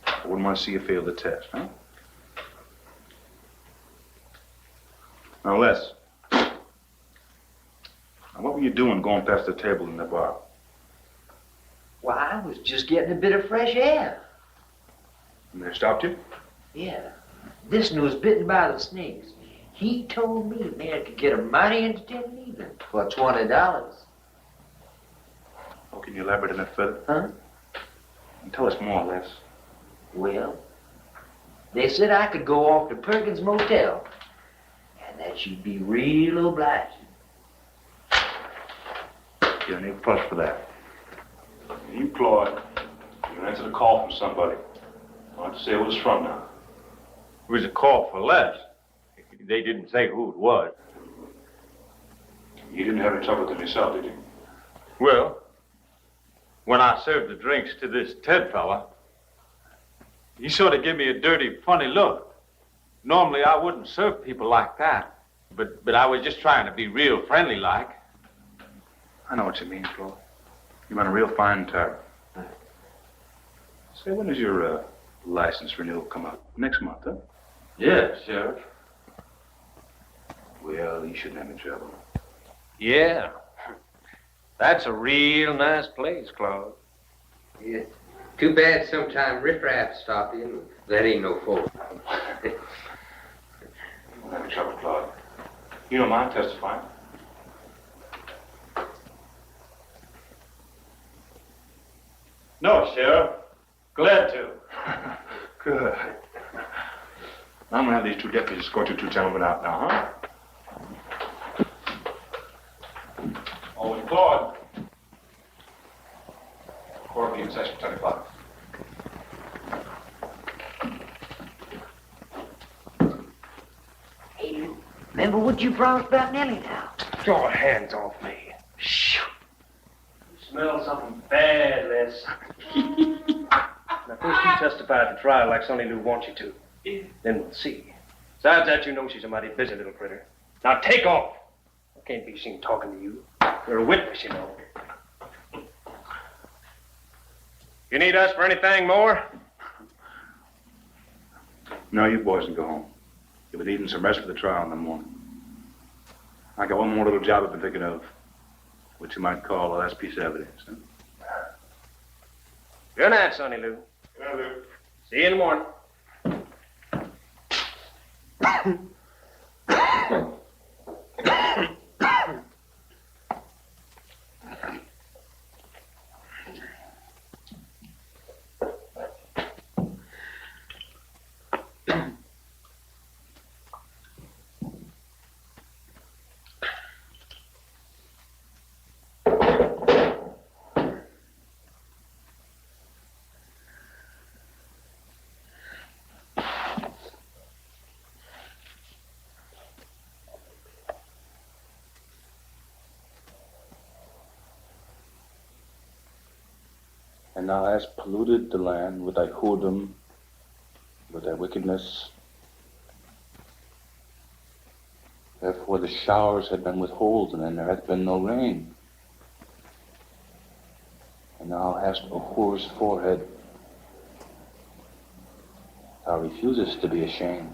I wouldn't want to see you fail the test, huh? Now, Les. Now, what were you doing going past the table in the bar? Well, I was just getting a bit of fresh air. And they stopped you? Yeah. This one was bitten by the snakes. He told me a man could get a mighty entertaining evening for $20. Oh, can you elaborate on that further? Huh? And tell us more or less. Well, they said I could go off to Perkins Motel, and that she'd be real obliging. You don't need a plus for that. You, Claude, you answered a call from somebody. I want to say what it's from now. It was a call for Les. They didn't say who it was. You didn't have any trouble with them yourself, did you? Well, when I served the drinks to this Ted fella, he sort of gave me a dirty, funny look. Normally, I wouldn't serve people like that. But I was just trying to be real friendly-like. I know what you mean, Claude. You run a real fine tire. Say, when does your license renewal come up? Next month, huh? Yeah, Sheriff. Well, you shouldn't have any trouble. Yeah. That's a real nice place, Claude. Yeah. Too bad sometime riffraff stop in. That ain't no fault. You won't have any trouble, Claude. You don't mind testifying? No, Sheriff. Glad to. Good. I'm gonna have these two deputies escort you two gentlemen out now, huh? Oh, and Claude. Court will be in session 10 o'clock. Hey, Lou, remember what you promised about Nellie now? Get your hands off me. Shoo. You smell something bad, Les. Now, first you testify at the trial like Sonny Lou wants you to. Then we'll see. Besides that, you know she's a mighty busy little critter. Now take off. I can't be seen talking to you. You're a witness, you know. You need us for anything more? No, you boys can go home. You'll be needing some rest for the trial in the morning. I got one more little job I've been thinking of, which you might call the last piece of evidence. Huh? Good night, Sonny Lou. Good night, Lou. See you in the morning. And thou hast polluted the land with thy whoredom, with thy wickedness. Therefore the showers have been withholden, and there hath been no rain. And thou hast a whore's forehead. Thou refusest to be ashamed.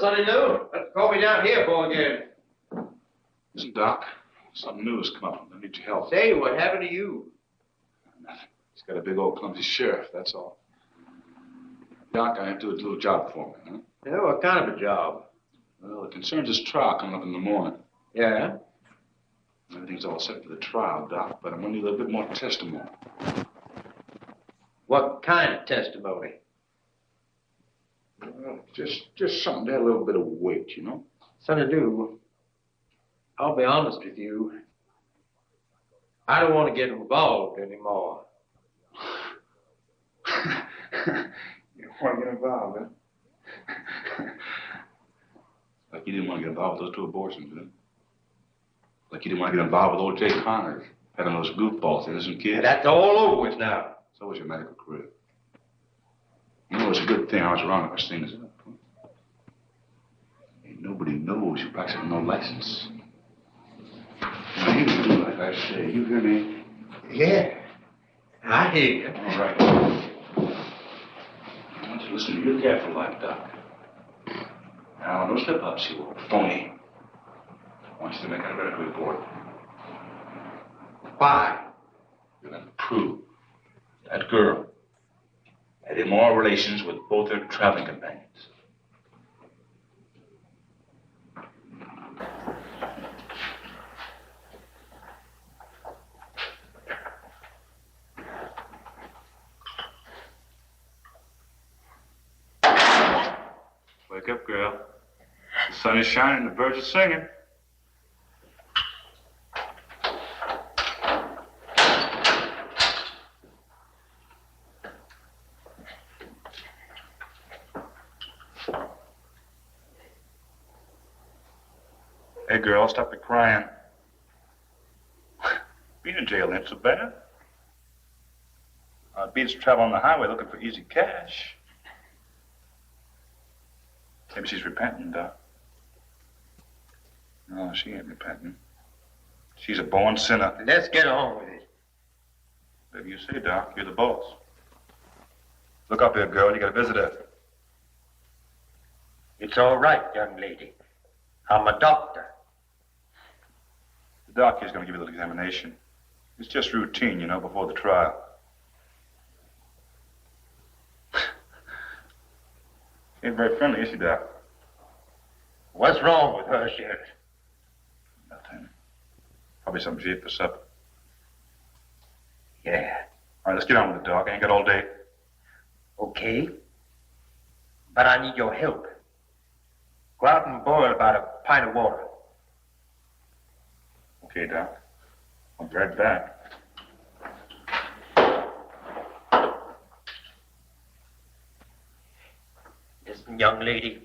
Sonny Lou. Let's call me down here for again. Listen, Doc, something new has come up. I need your help. Say, what happened to you? Nothing. He's got a big old clumsy sheriff, that's all. Doc, I have to do a little job for me, huh? Yeah, what kind of a job? Well, it concerns this trial coming up in the morning. Yeah? Everything's all set for the trial, Doc, but I'm going to need a little bit more testimony. What kind of testimony? Well, just something to add a little bit of weight, you know? Sonny Lou, I'll be honest with you. I don't want to get involved anymore. You don't want to get involved, huh? Like you didn't want to get involved with those 2 abortions, huh? Like you didn't want to get involved with O.J. Connors, having those goofballs, innocent kids. That's all over with now. So was your medical career. You know, it's a good thing I was around if I seen this up. Huh? Ain't nobody knows you practice with no license. Now, you do like I say. You hear me? Yeah, I hear you. All right. I want you to listen real careful, like, Doc. Now, no slip-ups, you old phony. I want you to make a medical report. Why? You're going to prove that girl had immoral relations with both her traveling companions. Wake up, girl. The sun is shining, the birds are singing. Hey, girl, stop your crying. Being in jail ain't so bad. It beats travel on the highway looking for easy cash. Maybe she's repenting, Doc. No, she ain't repenting. She's a born sinner. Let's get on with it. Whatever you say, Doc. You're the boss. Look up here, girl. You got a visitor. It's all right, young lady. I'm a doctor. The doc here's going to give you a little examination. It's just routine, you know, before the trial. She ain't very friendly, is she, Doc? What's wrong with her, Sheriff? Nothing. Probably something she ate for supper. Yeah. All right, let's get on with it, Doc. I ain't got all day. Okay. But I need your help. Go out and boil about a pint of water. Okay, Doc. I'll be right back. Listen, young lady,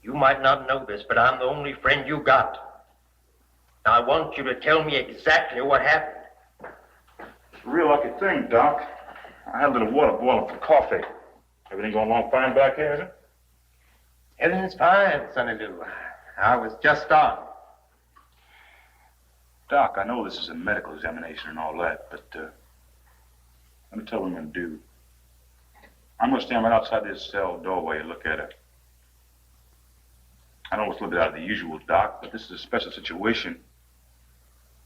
you might not know this, but I'm the only friend you got. Now, I want you to tell me exactly what happened. It's a real lucky thing, Doc. I had a little water boiling for coffee. Everything going along fine back here, is it? Everything's fine, Sonny Lou. I was just starting. Doc, I know this is a medical examination and all that, but let me tell you what I'm going to do. I'm going to stand right outside this cell doorway and look at her. I know it's a little bit out of the usual, Doc, but this is a special situation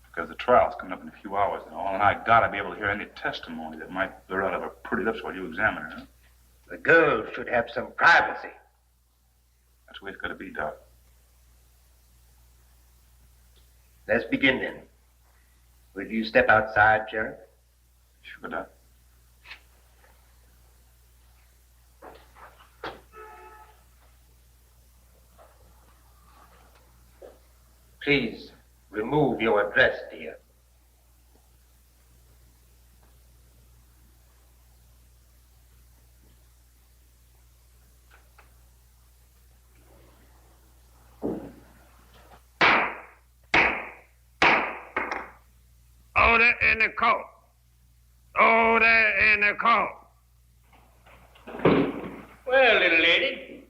because the trial's coming up in a few hours and all, and I gotta be able to hear any testimony that might blur out of her pretty lips while you examine her. Huh? The girl should have some privacy. That's the way it's got to be, Doc. Let's begin then. Will you step outside, Sheriff? Sure, Doc. Please remove your address, dear. Order in the court. Order in the court. Well, little lady,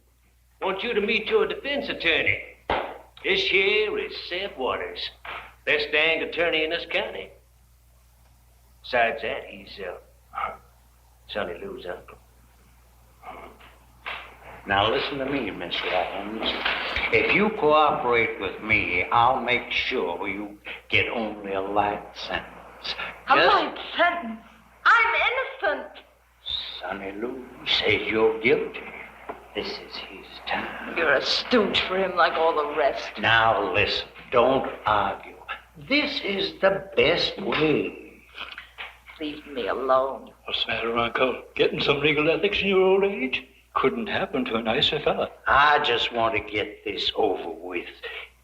want you to meet your defense attorney. This here is Seth Waters, best dang attorney in this county. Besides that, he's Sonny Lou's uncle. Now listen to me, Miss Holmes. If you cooperate with me, I'll make sure you get only a light sentence. A light sentence? I'm innocent. Sonny Lou says you're guilty. This is his time. You're a stooge for him like all the rest. Now listen, don't argue. This is the best way. Leave me alone. What's the matter, Uncle? Getting some legal ethics in your old age? Couldn't happen to a nicer fella. I just want to get this over with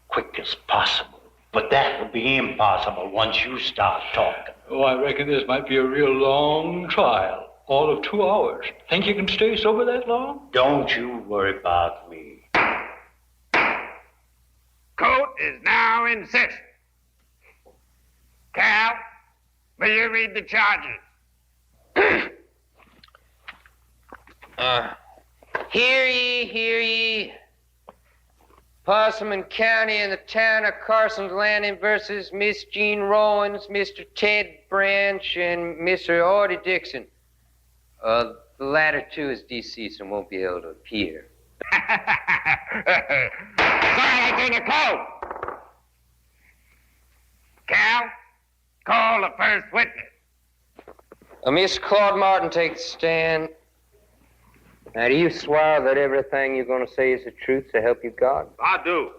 quick as possible. But that will be impossible once you start talking. Oh, I reckon this might be a real long trial. All of 2 hours. Think you can stay sober that long? Don't you worry about me. Court is now in session. Cal, will you read the charges? Hear ye, hear ye. Parsimon County and the town of Carson's Landing versus Miss Jean Rowans, Mr. Ted Branch, and Mr. Artie Dixon. The latter two is deceased and won't be able to appear. Silence in the court. Cal, call the first witness. Miss Claude Martin, take the stand. Now, do you swear that everything you're going to say is the truth, so help you God? I do.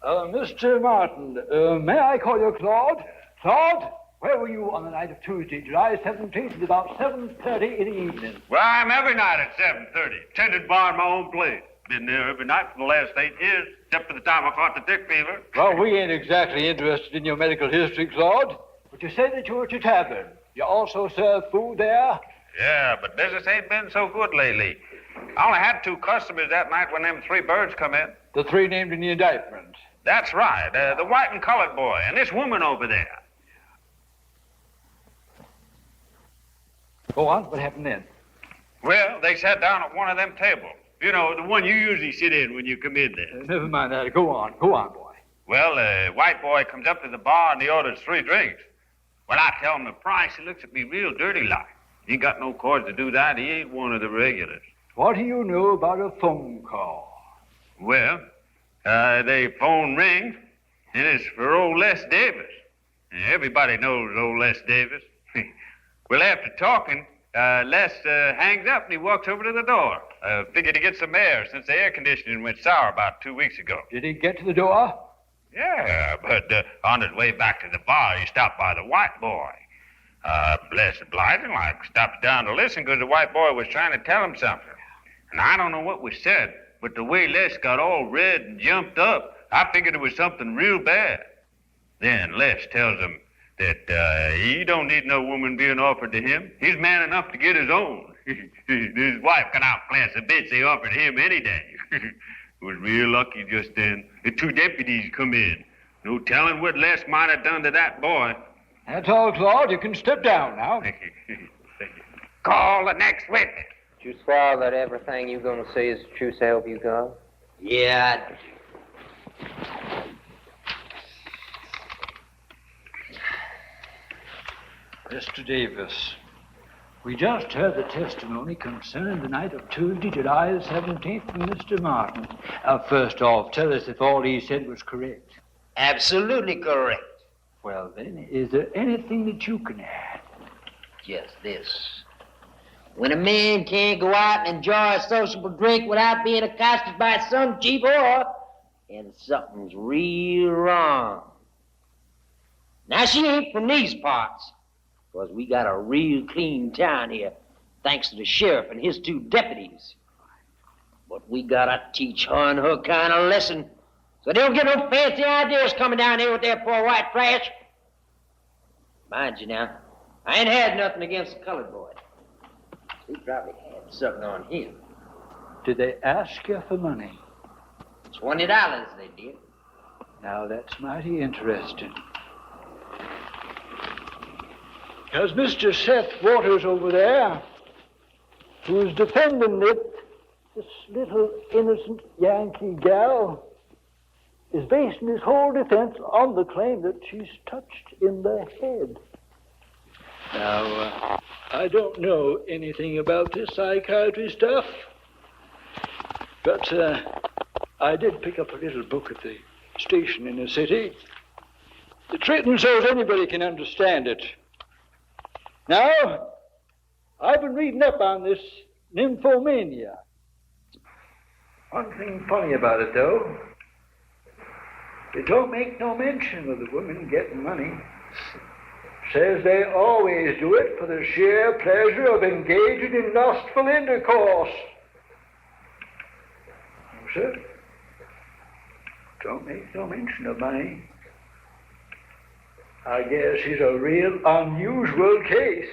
Mr. Martin, may I call you Claude? Claude, where were you on the night of Tuesday, July 17th at about 7:30 in the evening? Well, I'm every night at 7:30. Tended bar in my own place. Been there every night for the last 8 years, except for the time I caught the dick fever. Well, we ain't exactly interested in your medical history, Claude. But you say that you were at your tavern. You also serve food there? Yeah, but business ain't been so good lately. I only had 2 customers that night when them 3 birds come in. The 3 named in the indictment. That's right. The white and colored boy and this woman over there. Go on. What happened then? Well, they sat down at one of them tables. You know, the one you usually sit in when you come in there. Never mind that. Go on. Go on, boy. Well, the white boy comes up to the bar and he orders 3 drinks. Well, I tell him the price. He looks at me real dirty like. He ain't got no cause to do that. He ain't one of the regulars. What do you know about a phone call? Well, the phone rings, and it's for old Les Davis. And everybody knows old Les Davis. Well, after talking, Les hangs up and he walks over to the door. Figured to get some air since the air conditioning went sour about 2 weeks ago. Did he get to the door? Yeah, but on his way back to the bar, he stopped by the white boy. Blessed obliging, like, stopped down to listen because the white boy was trying to tell him something. And I don't know what was said, but the way Les got all red and jumped up, I figured it was something real bad. Then Les tells him that he don't need no woman being offered to him. He's man enough to get his own. His wife can outclass the bitch they offered him any day. Was real lucky just then. The 2 deputies come in. No telling what Les might have done to that boy. That's all, Claude. You can step down now. Call the next witness. Do you swear that everything you're going to say is the truth, so help you God? Yeah, Mr. Davis, we just heard the testimony concerning the night of Tuesday, July 17th from Mr. Martin. First off, tell us if all he said was correct. absolutely correct. Well, then, is there anything that you can add? Just this. When a man can't go out and enjoy a sociable drink without being accosted by some cheap whore, then something's real wrong. Now, she ain't from these parts, because we got a real clean town here, thanks to the sheriff and his 2 deputies. But we gotta teach her and her kind a lesson, so they don't get no fancy ideas coming down here with their poor white trash. Mind you now, I ain't had nothing against the colored boy. He probably had something on him. Did they ask you for money? $20 they did. Now, that's mighty interesting. Because Mr. Seth Waters over there, who's defending it, this little innocent Yankee gal, is basing his whole defense on the claim that she's touched in the head. Now, I don't know anything about this psychiatry stuff, But I did pick up a little book at the station in the city. It's written so that anybody can understand it. Now, I've been reading up on this nymphomania. One thing funny about it, though, they don't make no mention of the women getting money. Says they always do it for the sheer pleasure of engaging in lustful intercourse. No, sir. Don't make no mention of money. I guess he's a real unusual case.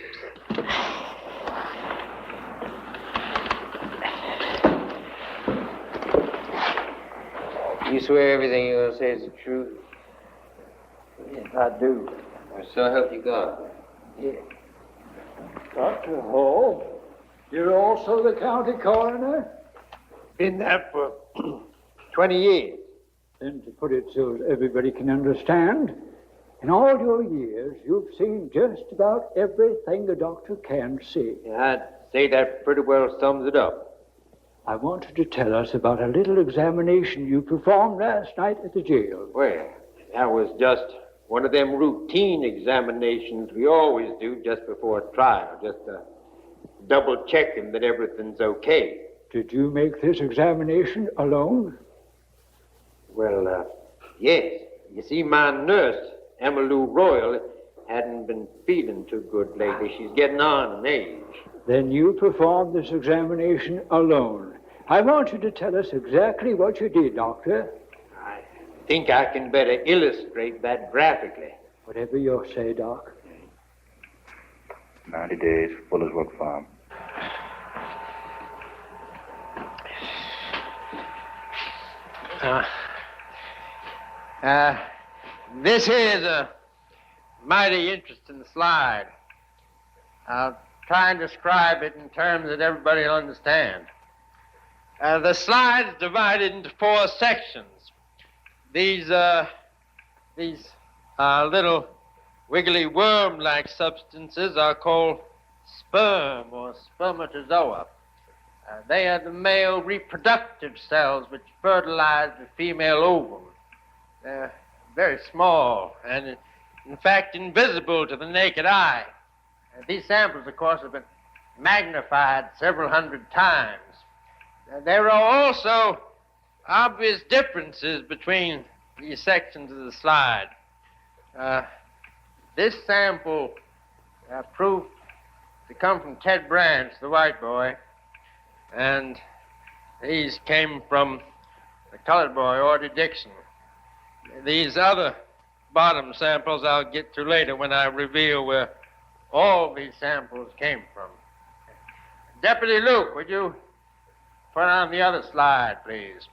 You swear everything you're gonna say is the truth? Yes, I do. So help you God. Yeah. Dr. Hall, you're also the county coroner? Been that for 20 years. Then to put it so that everybody can understand, in all your years, you've seen just about everything a doctor can see. I'd say that pretty well sums it up. I want you to tell us about a little examination you performed last night at the jail. Well, that was just one of them routine examinations we always do just before a trial, just to double checking that everything's okay. Did you make this examination alone? Well, yes. You see, my nurse, Emma Lou Royal, hadn't been feeling too good lately. She's getting on in age. Then you performed this examination alone. I want you to tell us exactly what you did, Doctor. I think I can better illustrate that graphically. Whatever you say, Doc. 90 days, Fuller's Work Farm. This here is a mighty interesting slide. I'll try and describe it in terms that everybody will understand. The slide is divided into 4 sections. These little wiggly worm-like substances are called sperm or spermatozoa. They are the male reproductive cells which fertilize the female ovum. They're very small and, in fact, invisible to the naked eye. These samples, of course, have been magnified several hundred times. There are also obvious differences between these sections of the slide. This sample proved to come from Ted Branch, the white boy, and these came from the colored boy, Ordy Dixon. These other bottom samples I'll get to later when I reveal where all these samples came from. Deputy Luke, would you put on the other slide, please?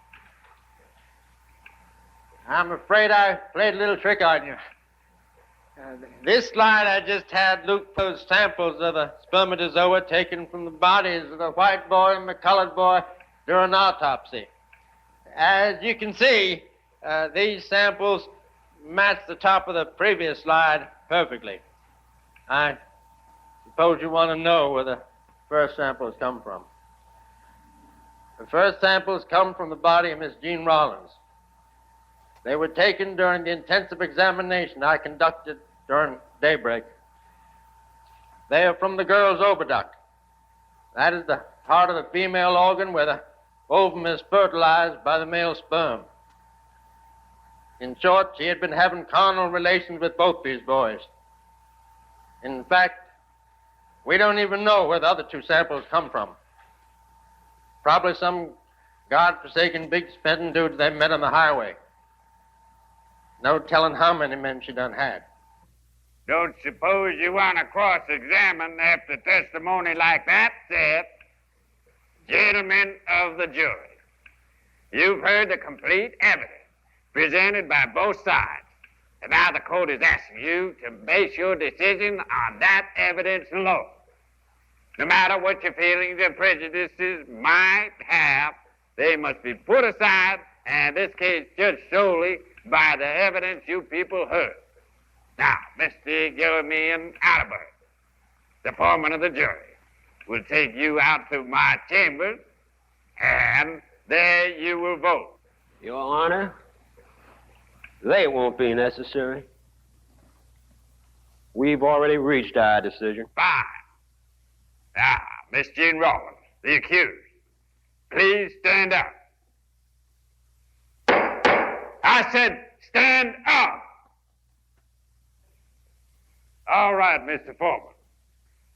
I'm afraid I played a little trick on you. This slide I just had Luke those samples of the spermatozoa taken from the bodies of the white boy and the colored boy during autopsy. As you can see, these samples match the top of the previous slide perfectly. I suppose you want to know where the first samples come from. The first samples come from the body of Miss Jean Rollins. They were taken during the intensive examination I conducted during daybreak. They are from the girl's oviduct. That is the part of the female organ where the ovum is fertilized by the male sperm. In short, she had been having carnal relations with both these boys. In fact, we don't even know where the other 2 samples come from. Probably some God-forsaken big spending dudes they met on the highway. No telling how many men she done had. Don't suppose you want to cross-examine after testimony like that, Seth? Gentlemen of the jury, you've heard the complete evidence presented by both sides. And now the court is asking you to base your decision on that evidence alone. No matter what your feelings or prejudices might have, they must be put aside, and this case judged solely by the evidence you people heard. Now, Mr. Gilliam Atterbury, the foreman of the jury, will take you out to my chambers and there you will vote. Your Honor, they won't be necessary. We've already reached our decision. Fine. Now, Miss Jean Rollins, the accused, please stand up. I said stand up. All right, Mr. Foreman.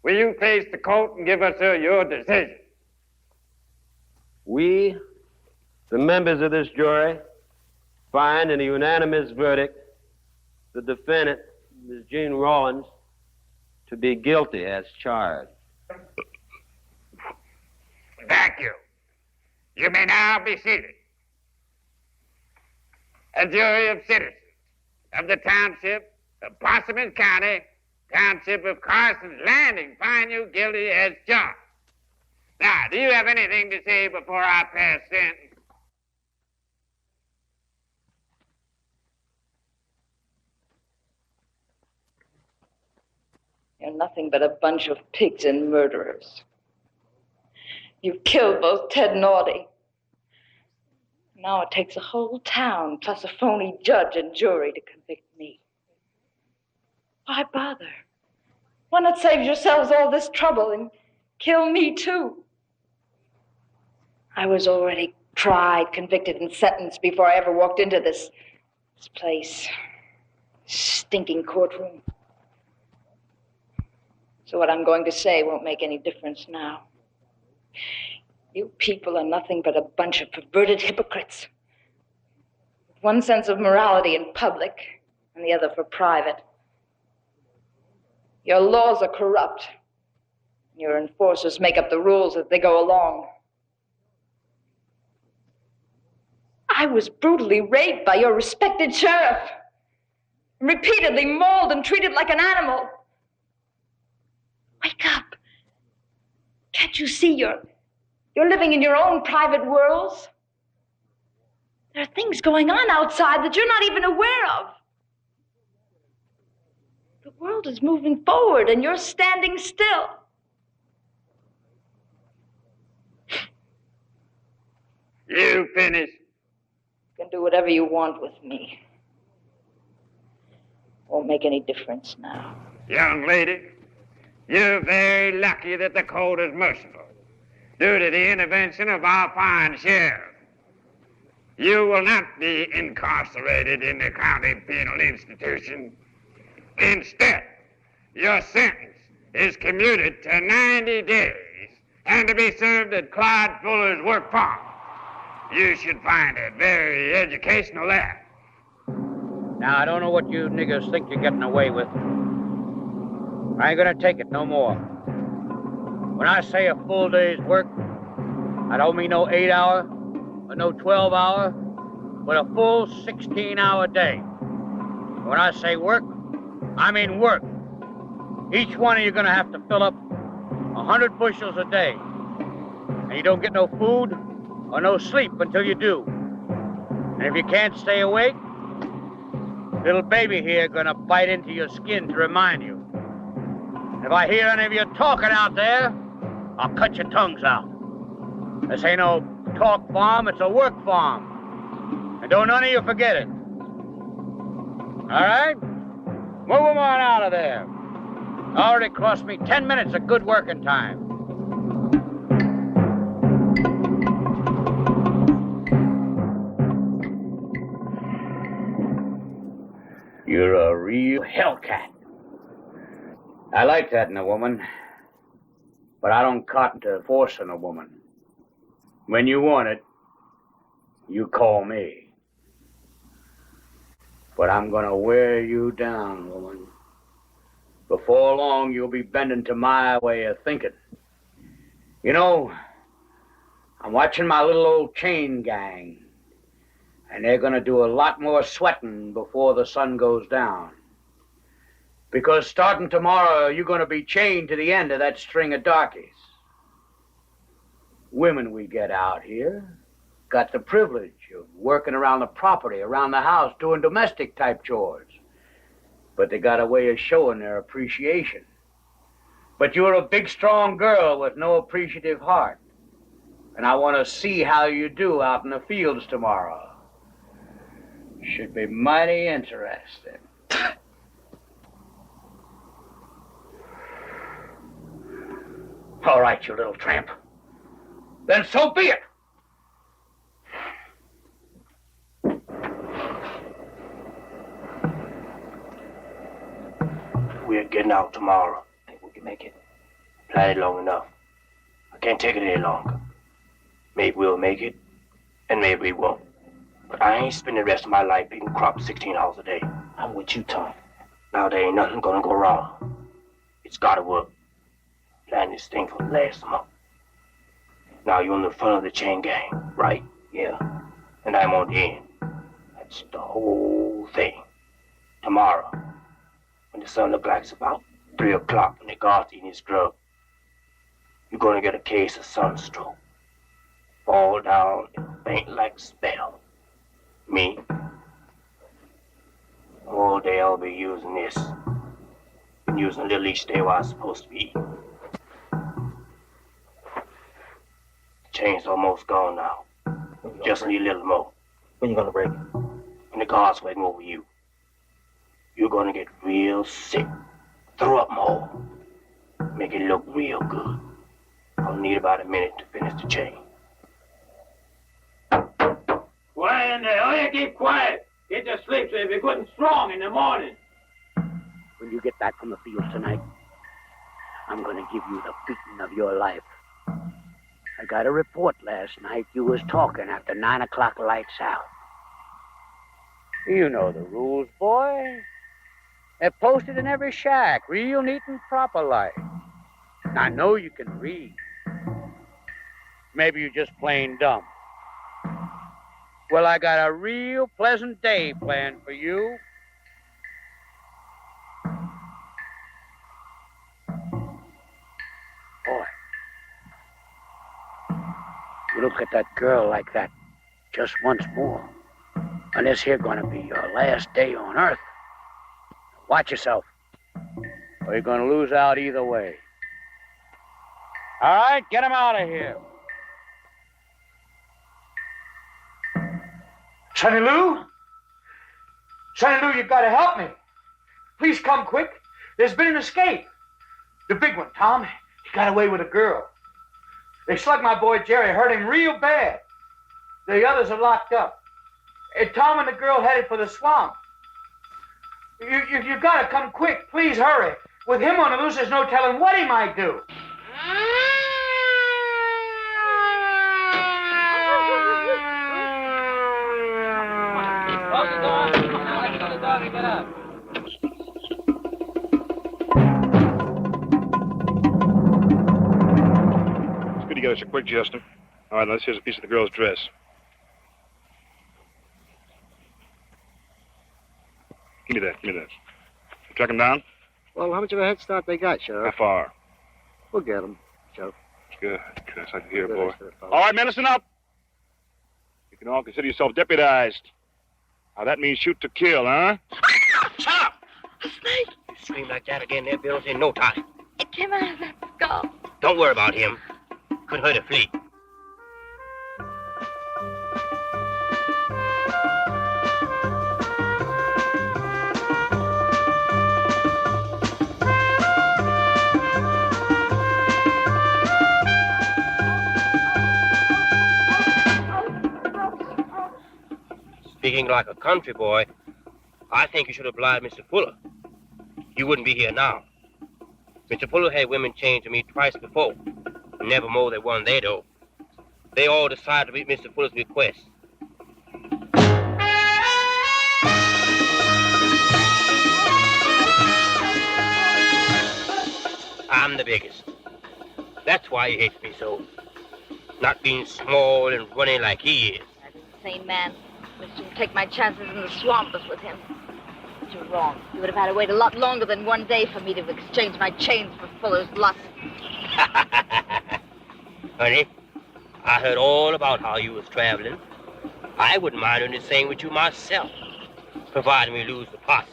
Will you face the court and give us your decision? We, the members of this jury, find in a unanimous verdict the defendant, Ms. Jean Rollins, to be guilty as charged. Thank you. You may now be seated. A jury of citizens of the township of Boston County, township of Carson's Landing, find you guilty as charged. Now, do you have anything to say before I pass sentence? You're nothing but a bunch of pigs and murderers. You've killed both Ted and Audie. Now it takes a whole town plus a phony judge and jury to convict me. Why bother? Why not save yourselves all this trouble and kill me too? I was already tried, convicted, and sentenced before I ever walked into this place. Stinking courtroom. So what I'm going to say won't make any difference now. You people are nothing but a bunch of perverted hypocrites. With one sense of morality in public and the other for private. Your laws are corrupt. Your enforcers make up the rules as they go along. I was brutally raped by your respected sheriff. Repeatedly mauled and treated like an animal. Wake up. Can't you see you're living in your own private worlds? There are things going on outside that you're not even aware of. The world is moving forward and you're standing still. You finished? You can do whatever you want with me. Won't make any difference now. Young lady, you're very lucky that the court is merciful due to the intervention of our fine sheriff. You will not be incarcerated in the county penal institution. Instead, your sentence is commuted to 90 days and to be served at Clyde Fuller's work farm. You should find it very educational there. Now, I don't know what you niggers think you're getting away with. I ain't gonna take it no more. When I say a full day's work, I don't mean no 8-hour or no 12-hour, but a full 16-hour day. When I say work, I mean work. Each one of you gonna have to fill up 100 bushels a day. And you don't get no food or no sleep until you do. And if you can't stay awake, little baby here gonna bite into your skin to remind you. If I hear any of you talking out there, I'll cut your tongues out. This ain't no talk farm, it's a work farm. And don't none of you forget it. All right? Move them on out of there. Already cost me 10 minutes of good working time. You're a real hellcat. I like that in a woman, but I don't cotton to forcing a woman. When you want it, you call me. But I'm gonna wear you down, woman. Before long, you'll be bending to my way of thinking. You know, I'm watching my little old chain gang, and they're gonna do a lot more sweating before the sun goes down. Because starting tomorrow, you're gonna be chained to the end of that string of darkies. Women we get out here got the privilege of working around the property, around the house, doing domestic type chores. But they got a way of showing their appreciation. But you're a big, strong girl with no appreciative heart. And I want to see how you do out in the fields tomorrow. Should be mighty interesting. All right, you little tramp. Then so be it. We're getting out tomorrow. I think we can make it. Plan it long enough. I can't take it any longer. Maybe we'll make it, and maybe we won't. But I ain't spending the rest of my life picking crops 16 hours a day. I'm with you, Tom. Now there ain't nothing gonna go wrong. It's gotta work. Plan this thing for the last month. Now you're in the front of the chain gang, right? Yeah. And I'm on the end. That's the whole thing. Tomorrow, when the sun looks like it's about 3 o'clock when the guard's eating his grub, you're gonna get a case of sunstroke. Fall down and faint like a spell. Me? All day I'll be using this. Been using a little each day while I'm supposed to be eating. The chain's almost gone now. Just need a little more. When you gonna break it? When the guard's waiting over you. You're gonna get real sick. Throw up more. Make it look real good. I'll need about a minute to finish the chain. Quiet in there. Oh, you keep quiet. Get to sleep so you'll be good and strong in the morning. When you get back from the fields tonight, I'm gonna give you the beating of your life. I got a report last night you was talking after 9 o'clock lights out. You know the rules, boy. They're posted in every shack, real neat and proper like. I know you can read. Maybe you're just plain dumb. Well, I got a real pleasant day planned for you. Boy, you look at that girl like that just once more, and this here gonna be your last day on Earth. Watch yourself, or you're gonna lose out either way. All right, get him out of here. Sonny Lou? Sonny Lou, you've got to help me. Please come quick. There's been an escape. The big one, Tom. He got away with a girl. They slugged my boy Jerry, hurt him real bad. The others are locked up. Tom and the girl headed for the swamp. You've got to come quick. Please hurry. With him on the loose, there's no telling what he might do. Close the door. Let's go to the dog and get up. It's good to get us a quick, Justin. All right, now this here's a piece of the girl's dress. Give me that. You track him down? Well, how much of a head start they got, Sheriff? How far? We'll get them, Sheriff. Good. That's like to hear, boy. All right, men, listen up. You can all consider yourself deputized. Now, that means shoot to kill, huh? Shut up! A snake! You scream like that again, they'll build us in no time. It came out of that skull. Don't worry about him. Couldn't hurt a flea. Speaking like a country boy, I think you should oblige Mr. Fuller. You wouldn't be here now. Mr. Fuller had women chained to me twice before. Never more than one they do. They all decided to meet Mr. Fuller's request. I'm the biggest. That's why he hates me so. Not being small and running like he is. That's the same man. I shouldn't take my chances in the swamp as with him. But you're wrong. You would have had to wait a lot longer than one day for me to exchange my chains for Fuller's lust. Honey, I heard all about how you was traveling. I wouldn't mind doing the same with you myself, providing we lose the posse.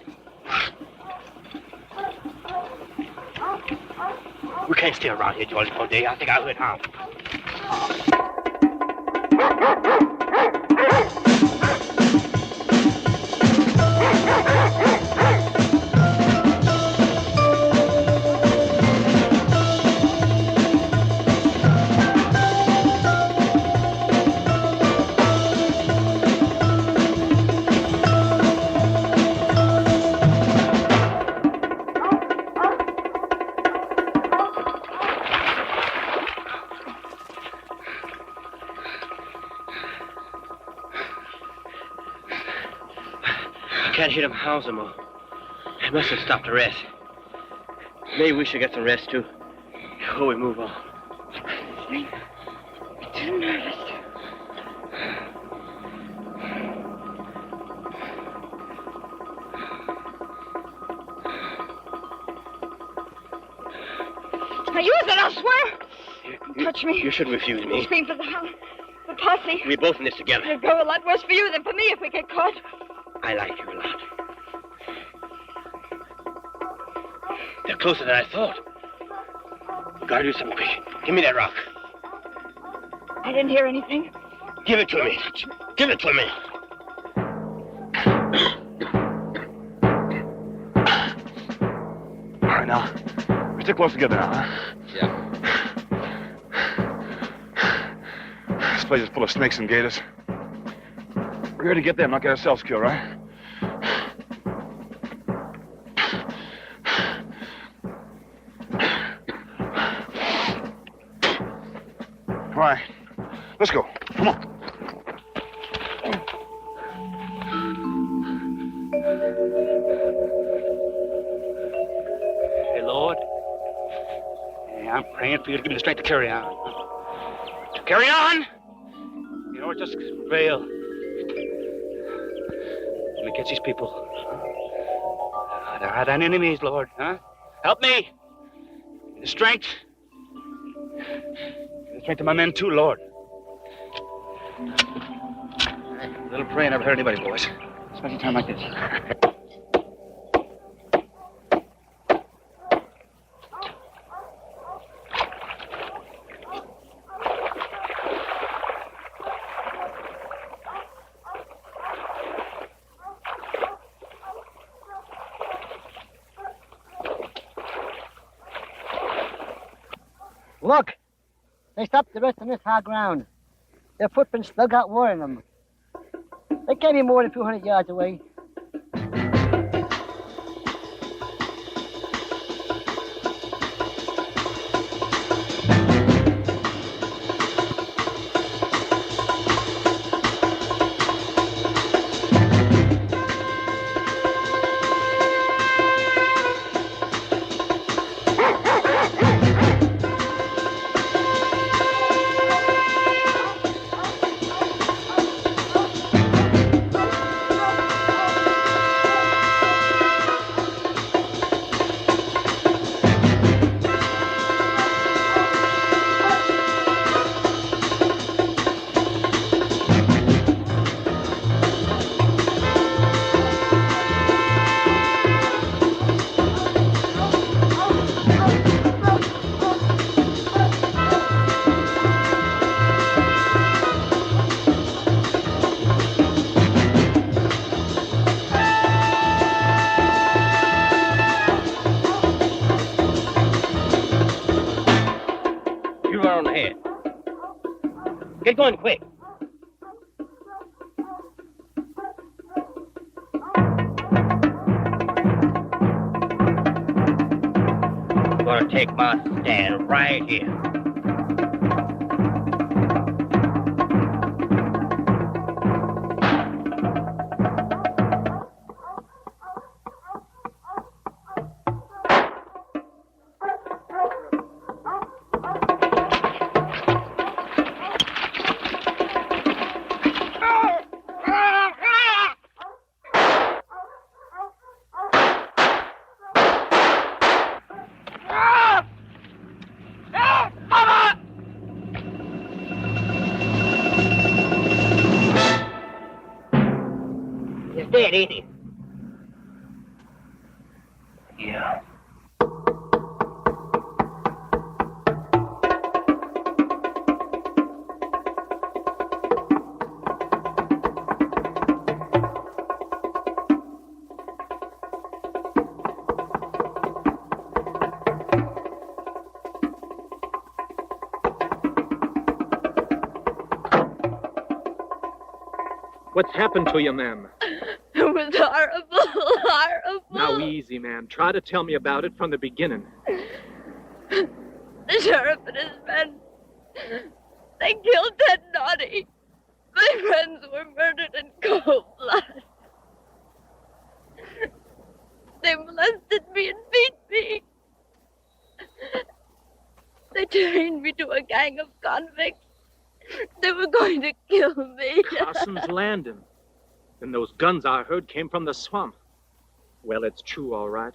We can't stay around here, George, all day. I think I heard how. Can't hear them howls no more. They must have stopped to rest. Maybe we should get some rest, too, before we move on. I'm too nervous. Now use it, I'll swear. Don't touch me. You shouldn't refuse me. Scream for the hound. The posse. We're both in this together. It'll go a lot worse for you than for me if we get caught. I like you a lot. They're closer than I thought. You gotta do something quick. Give me that rock. I didn't hear anything. Give it to me. Give it to me. All right, now. We stick close together now, huh? Yeah. This place is full of snakes and gators. We're here to get them, not get ourselves killed, right? All right. Let's go. Come on. Hey, Lord. Hey, I'm praying for you to give me the strength to carry on. To carry on? You know, just prevail. Let me catch these people. They're our enemies, Lord, huh? Help me. The strength. The strength of my men, too, Lord. A little praying never hurt anybody, boys. Especially a time like this. Look! They stopped the rest on this high ground. Their footprints still got war in them. They can't be more than a few hundred yards away. Get going quick. I'm gonna take my stand right here. He's dead, ain't he? Yeah. What's happened to you, ma'am? It was horrible, horrible. Now, easy, ma'am. Try to tell me about it from the beginning. The sheriff and his men, they killed Ted Naughty. My friends were murdered in cold blood. They molested me and beat me. They chained me to a gang of convicts. They were going to kill me. Carson's Landing. And those guns I heard came from the swamp. Well, it's true, all right.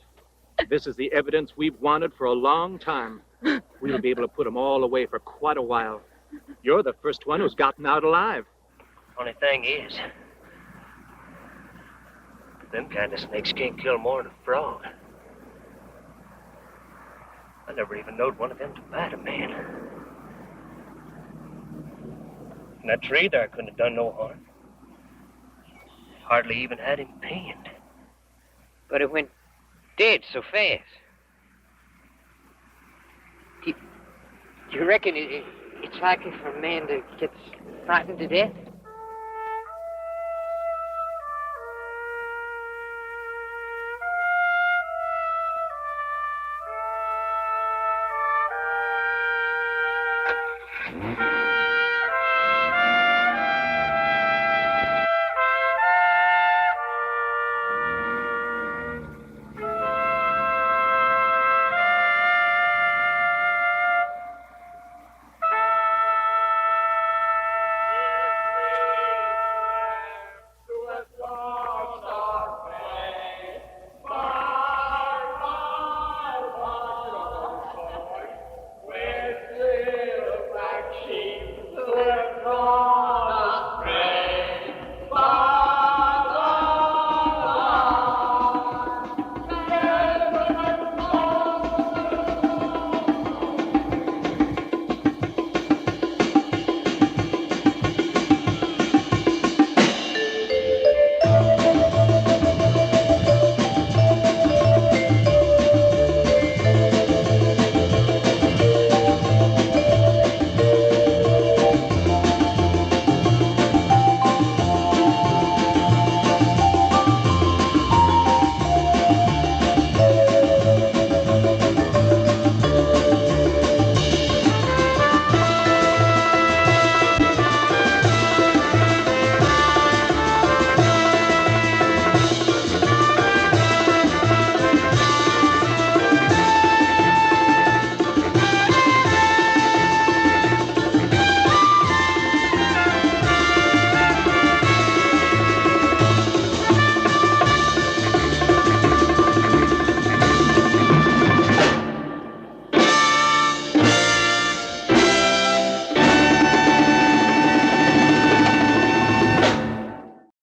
This is the evidence we've wanted for a long time. We'll be able to put them all away for quite a while. You're the first one who's gotten out alive. Only thing is, them kind of snakes can't kill more than a frog. I never even knowed one of them to bite a man. And that tree there couldn't have done no harm. Hardly even had him pinned. But it went dead so fast. Do you reckon it's likely for a man to get frightened to death?